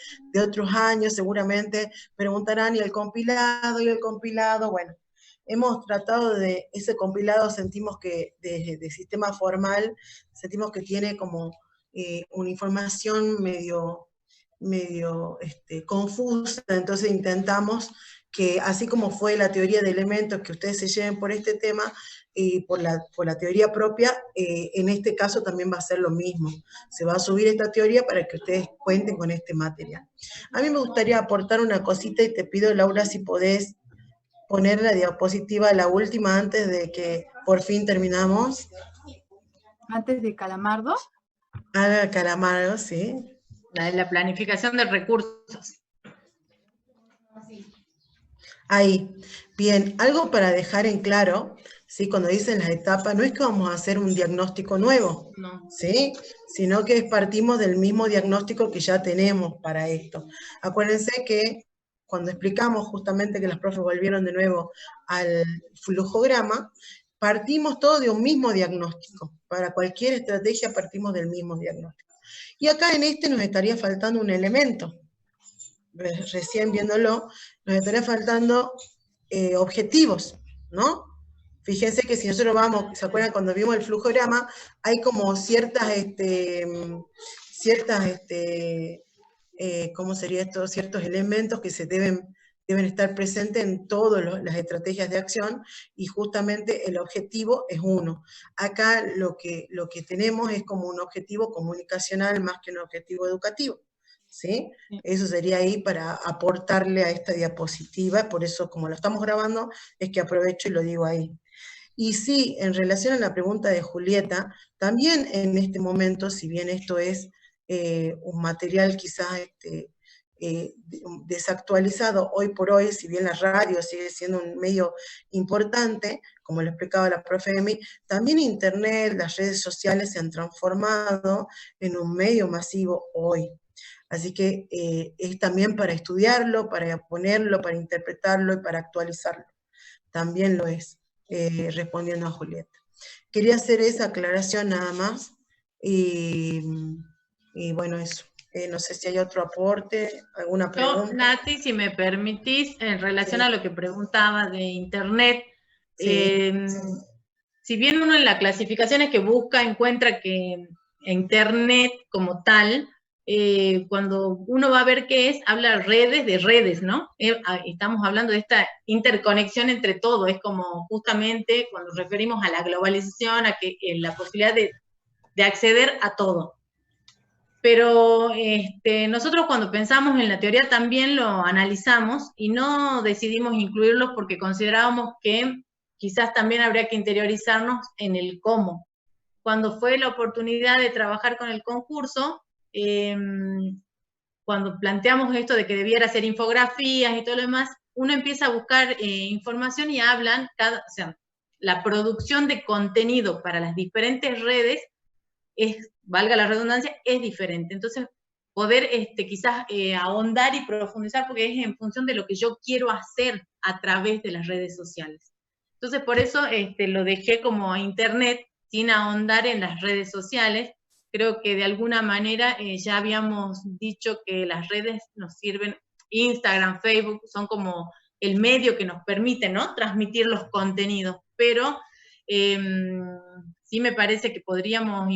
otros años, seguramente preguntarán, ¿y el compilado? ¿Y el compilado? Bueno, hemos tratado de, ese compilado sentimos que, de sistema formal, sentimos que tiene como una información medio confusa, entonces intentamos que así como fue la teoría de elementos, que ustedes se lleven por este tema, por la teoría propia, en este caso también va a ser lo mismo. Se va a subir esta teoría para que ustedes cuenten con este material. A mí me gustaría aportar una cosita y te pido, Laura, si podés poner la diapositiva, la última, antes de que por fin terminamos. Antes de Calamardo. Ah, Calamardo, sí. La planificación de recursos. Ahí. Bien, algo para dejar en claro, ¿sí? Cuando dicen las etapas, no es que vamos a hacer un diagnóstico nuevo, No. ¿sí? Sino que partimos del mismo diagnóstico que ya tenemos para esto. Acuérdense que cuando explicamos justamente que los profes volvieron de nuevo al flujograma, partimos todos de un mismo diagnóstico. Para cualquier estrategia partimos del mismo diagnóstico. Y acá en este nos estaría faltando un elemento. Recién viéndolo, nos estaría faltando objetivos, ¿no? Fíjense que si nosotros vamos, ¿se acuerdan cuando vimos el flujograma? Hay como ciertas, ¿cómo sería esto? Ciertos elementos que se deben estar presentes en todas las estrategias de acción, y justamente el objetivo es uno. Acá lo que tenemos es como un objetivo comunicacional más que un objetivo educativo, ¿sí? Eso sería ahí para aportarle a esta diapositiva, por eso como lo estamos grabando, es que aprovecho y lo digo ahí. Y sí, en relación a la pregunta de Julieta, también en este momento, si bien esto es un material quizás desactualizado hoy por hoy, si bien la radio sigue siendo un medio importante, como lo explicaba la profe Emi, también Internet, las redes sociales se han transformado en un medio masivo hoy. Así que es también para estudiarlo, para ponerlo, para interpretarlo y para actualizarlo. También lo es, respondiendo a Julieta. Quería hacer esa aclaración nada más. Y bueno, eso. No sé si hay otro aporte, alguna pregunta. Yo, Nati, si me permitís, en relación Sí. a lo que preguntaba de Internet, Sí. si bien uno en las clasificaciones que busca encuentra que Internet como tal, cuando uno va a ver qué es, habla de redes, ¿no? Estamos hablando de esta interconexión entre todo, es como justamente cuando referimos a la globalización, a que la posibilidad de acceder a todo. Pero nosotros cuando pensamos en la teoría también lo analizamos y no decidimos incluirlos porque considerábamos que quizás también habría que interiorizarnos en el cómo. Cuando fue la oportunidad de trabajar con el concurso, cuando planteamos esto de que debiera hacer infografías y todo lo demás, uno empieza a buscar información y hablan, o sea, la producción de contenido para las diferentes redes es, valga la redundancia, es diferente. Entonces, poder quizás ahondar y profundizar, porque es en función de lo que yo quiero hacer a través de las redes sociales. Entonces, por eso lo dejé como a Internet, sin ahondar en las redes sociales. Creo que de alguna manera ya habíamos dicho que las redes nos sirven, Instagram, Facebook, son como el medio que nos permite, ¿no?, transmitir los contenidos, pero sí me parece que podríamos,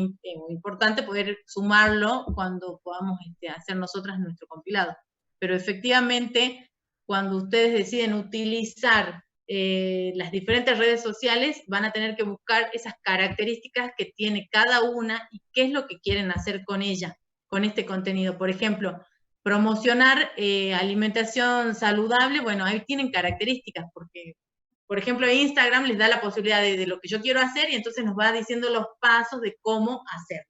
importante poder sumarlo cuando podamos hacer nosotras nuestro compilado. Pero efectivamente, cuando ustedes deciden utilizar las diferentes redes sociales, van a tener que buscar esas características que tiene cada una y qué es lo que quieren hacer con ella, con este contenido. Por ejemplo, promocionar alimentación saludable, bueno, ahí tienen características, porque por ejemplo, Instagram les da la posibilidad de lo que yo quiero hacer y entonces nos va diciendo los pasos de cómo hacer,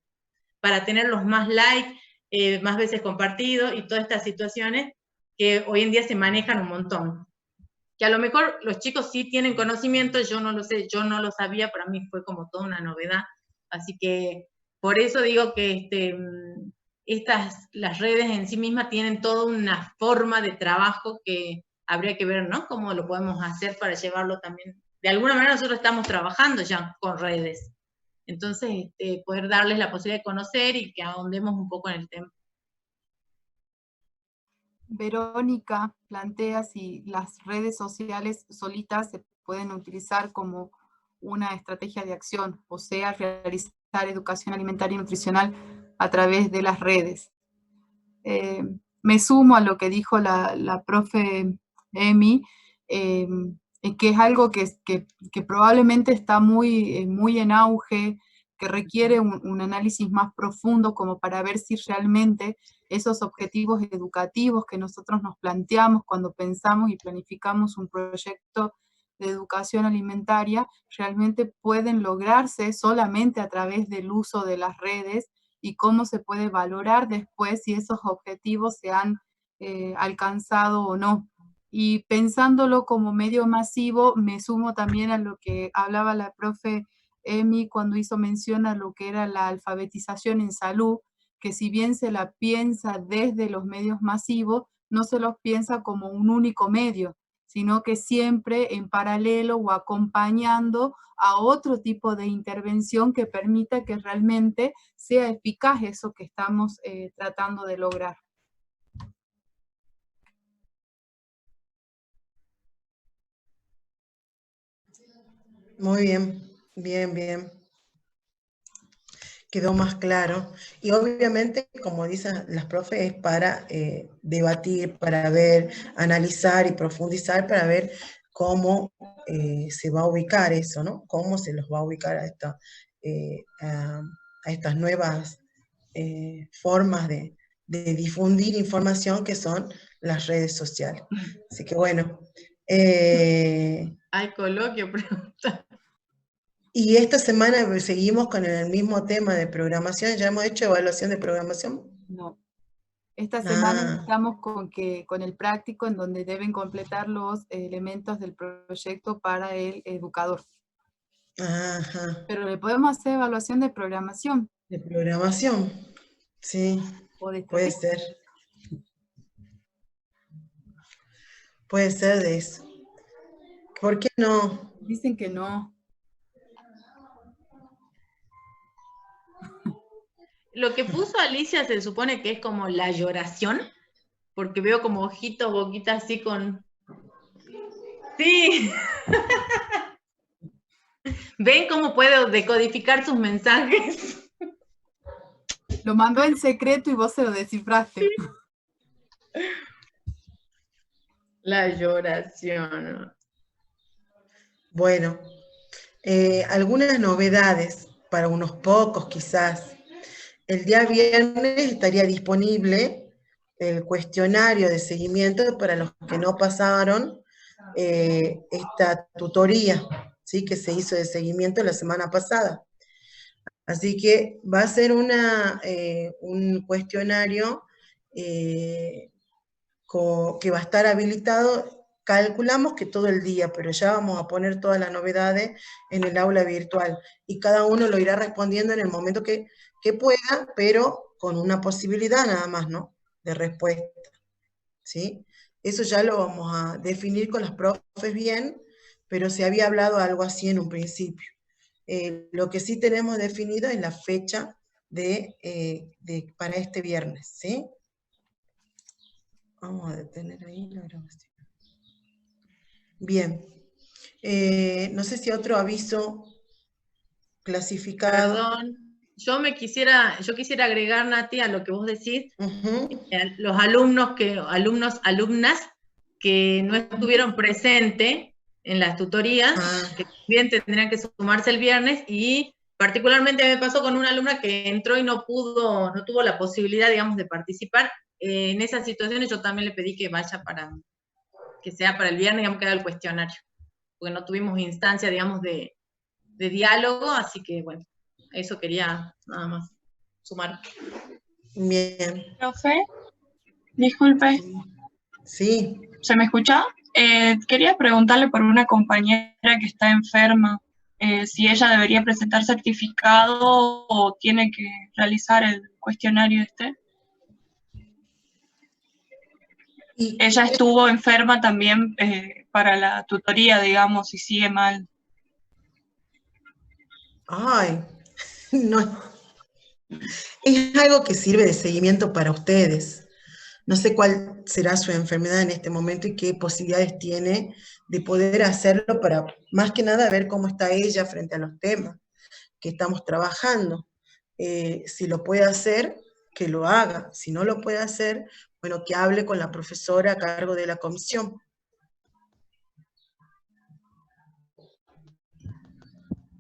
para tener los más likes, más veces compartidos y todas estas situaciones que hoy en día se manejan un montón. Que a lo mejor los chicos sí tienen conocimiento, yo no lo sé, yo no lo sabía, para mí fue como toda una novedad. Así que por eso digo que las redes en sí mismas tienen toda una forma de trabajo que habría que ver, ¿no?, cómo lo podemos hacer para llevarlo también. De alguna manera nosotros estamos trabajando ya con redes. Entonces, poder darles la posibilidad de conocer y que ahondemos un poco en el tema. Verónica plantea si las redes sociales solitas se pueden utilizar como una estrategia de acción, o sea, realizar educación alimentaria y nutricional a través de las redes. Me sumo a lo que dijo la profe Emi, que es algo que probablemente está muy en auge, que requiere un análisis más profundo como para ver si realmente esos objetivos educativos que nosotros nos planteamos cuando pensamos y planificamos un proyecto de educación alimentaria realmente pueden lograrse solamente a través del uso de las redes y cómo se puede valorar después si esos objetivos se han alcanzado o no. Y pensándolo como medio masivo, me sumo también a lo que hablaba la profe Emi cuando hizo mención a lo que era la alfabetización en salud, que si bien se la piensa desde los medios masivos, no se los piensa como un único medio, sino que siempre en paralelo o acompañando a otro tipo de intervención que permita que realmente sea eficaz eso que estamos tratando de lograr. Muy bien, bien, bien. Quedó más claro. Y obviamente, como dicen las profes, es para debatir, para ver, analizar y profundizar, para ver cómo se va a ubicar eso, ¿no? Cómo se los va a ubicar a estas nuevas formas de difundir información que son las redes sociales. Así que bueno. Hay coloquio, pregunta. Y esta semana seguimos con el mismo tema de programación. ¿Ya hemos hecho evaluación de programación? No. Esta semana Ah, estamos con el práctico, en donde deben completar los elementos del proyecto para el educador. ajá, Pero le podemos hacer evaluación de programación de programación. Sí, o de puede estrategia. ser. Puede ser de eso. ¿Por qué no? Dicen que no. Lo que puso Alicia se supone que es como la lloración, porque veo como ojitos, boquita así con... Sí. ¿Ven cómo puedo decodificar sus mensajes? Lo mandó en secreto y vos se lo descifraste. La lloración. Bueno, algunas novedades para unos pocos quizás. El día viernes estaría disponible el cuestionario de seguimiento para los que no pasaron esta tutoría, ¿sí? Que se hizo de seguimiento la semana pasada. Así que va a ser un cuestionario que va a estar habilitado, calculamos que todo el día, pero ya vamos a poner todas las novedades en el aula virtual y cada uno lo irá respondiendo en el momento que pueda, pero con una posibilidad nada más, ¿no? De respuesta, ¿sí? Eso ya lo vamos a definir con las profes bien, pero se había hablado algo así en un principio. Lo que sí tenemos definido es la fecha para este viernes, ¿sí? Vamos a detener ahí la grabación. Bien. No sé si otro aviso clasificado. Perdón. Yo quisiera agregar, Nati, a lo que vos decís, los alumnas que no estuvieron presentes en las tutorías, que también tendrían que sumarse el viernes, y particularmente me pasó con una alumna que entró y no tuvo la posibilidad, digamos, de participar. En esas situaciones yo también le pedí que que sea para el viernes, digamos, que haga el cuestionario, porque no tuvimos instancia, digamos, de diálogo, así que bueno, eso quería nada más sumar. Bien. Profe, disculpe, Sí. ¿se me escucha? Quería preguntarle por una compañera que está enferma, si ella debería presentar certificado o tiene que realizar el cuestionario este. Ella estuvo enferma también para la tutoría, digamos, y sigue mal. Ay, no. Es algo que sirve de seguimiento para ustedes. No sé cuál será su enfermedad en este momento y qué posibilidades tiene de poder hacerlo para, más que nada, ver cómo está ella frente a los temas que estamos trabajando. Si lo puede hacer, que lo haga. Si no lo puede hacer, bueno, que hable con la profesora a cargo de la comisión.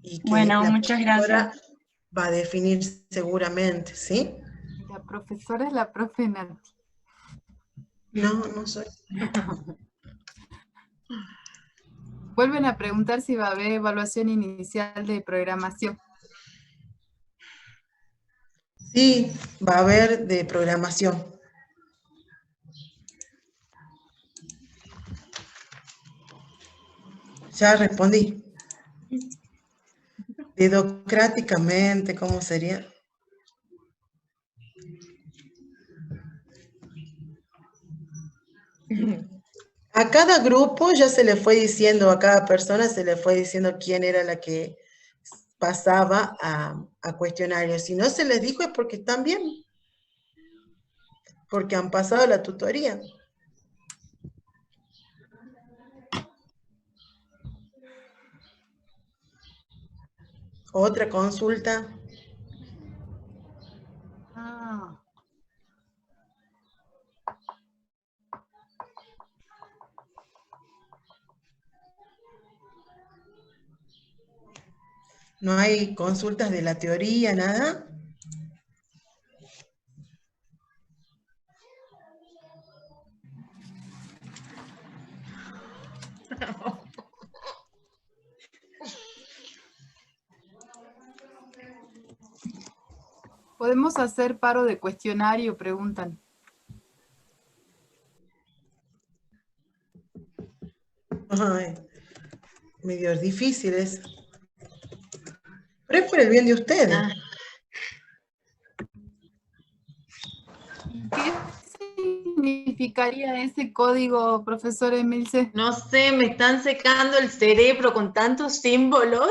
Y que Bueno, la muchas profesora gracias. va a definir seguramente, ¿sí? La profesora es la profe Nati. No, no soy. Vuelven a preguntar si va a haber evaluación inicial de programación. Sí, va a haber de programación. Ya respondí. Dedocráticamente, ¿cómo sería? A cada grupo ya se le fue diciendo, a cada persona se le fue diciendo quién era la que pasaba a cuestionarios. Si no se les dijo es porque están bien, porque han pasado la tutoría. Otra consulta. Ah, ¿No hay consultas de la teoría, nada? Podemos hacer paro de cuestionario, preguntan. Ay, medio difíciles. Pero es por el bien de ustedes. Ah, ¿Qué significaría ese código, profesor Emilce? no sé, me están secando el cerebro con tantos símbolos.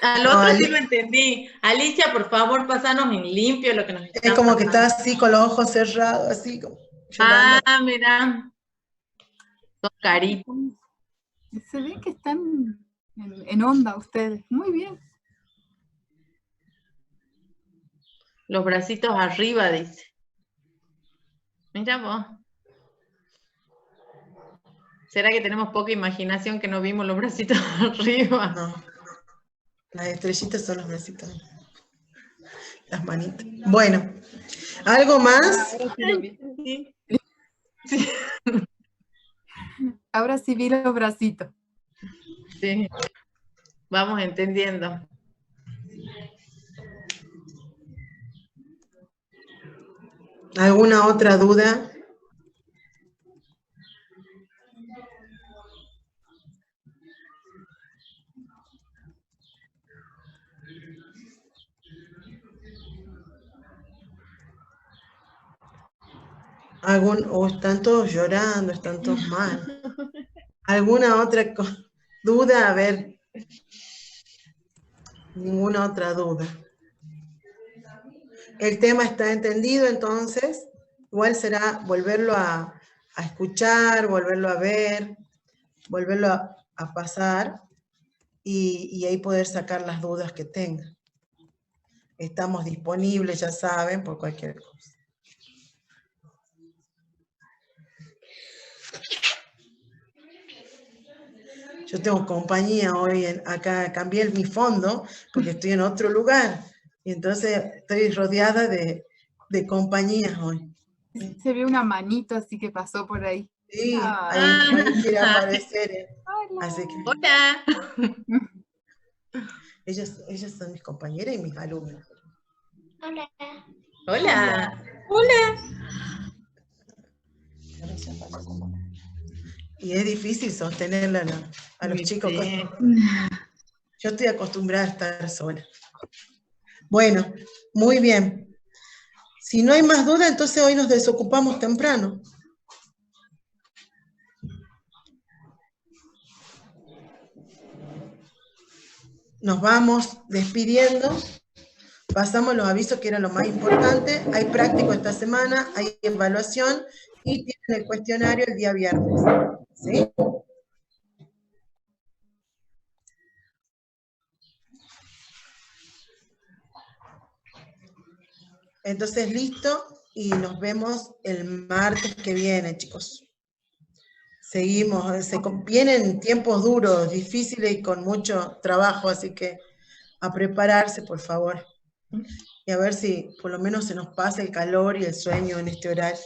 Al No, otro sí lo entendí. Alicia, por favor, pásanos en limpio lo que nos es está como que pasando. está así con los ojos cerrados, así como llorando. Ah, mira. Son caritas. Se ve que están en onda ustedes. Muy bien. Los bracitos arriba, dice. Mira vos. ¿Será que tenemos poca imaginación que no vimos los bracitos arriba? No, las estrellitas son los bracitos. Las manitas. Bueno, ¿algo más? Ahora sí lo vi. Sí. Ahora sí vi los bracitos. Sí. Vamos entendiendo. ¿Alguna otra duda? ¿O están todos llorando, están todos mal? ¿Alguna otra duda? A ver, ninguna otra duda. El tema está entendido, entonces, igual será volverlo a escuchar, volverlo a ver, volverlo a pasar y ahí poder sacar las dudas que tengan. Estamos disponibles, ya saben, por cualquier cosa. Yo tengo compañía hoy, acá cambié mi fondo porque estoy en otro lugar y entonces estoy rodeada de compañías hoy. Se ve una manito así que pasó por ahí. Sí, Ah. ahí quiere aparecer. Hola. Así que Hola. ellas son mis compañeras y mis alumnas. Hola. Hola. Y es difícil sostenerla a los chicos. Sí. Yo estoy acostumbrada a estar sola. Bueno, muy bien. Si no hay más duda, entonces hoy nos desocupamos temprano. Nos vamos despidiendo. Pasamos los avisos que era lo más importante. Hay práctico esta semana, hay evaluación y tienen el cuestionario el día viernes. ¿Sí? Entonces, listo, y nos vemos el martes que viene, chicos. Seguimos, vienen tiempos duros, difíciles y con mucho trabajo, así que a prepararse, por favor. Y a ver si por lo menos se nos pasa el calor y el sueño en este horario.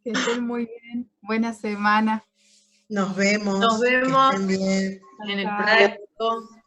Que estén muy bien. Buena semana. Nos vemos. Nos vemos que estén bien. en el práctico.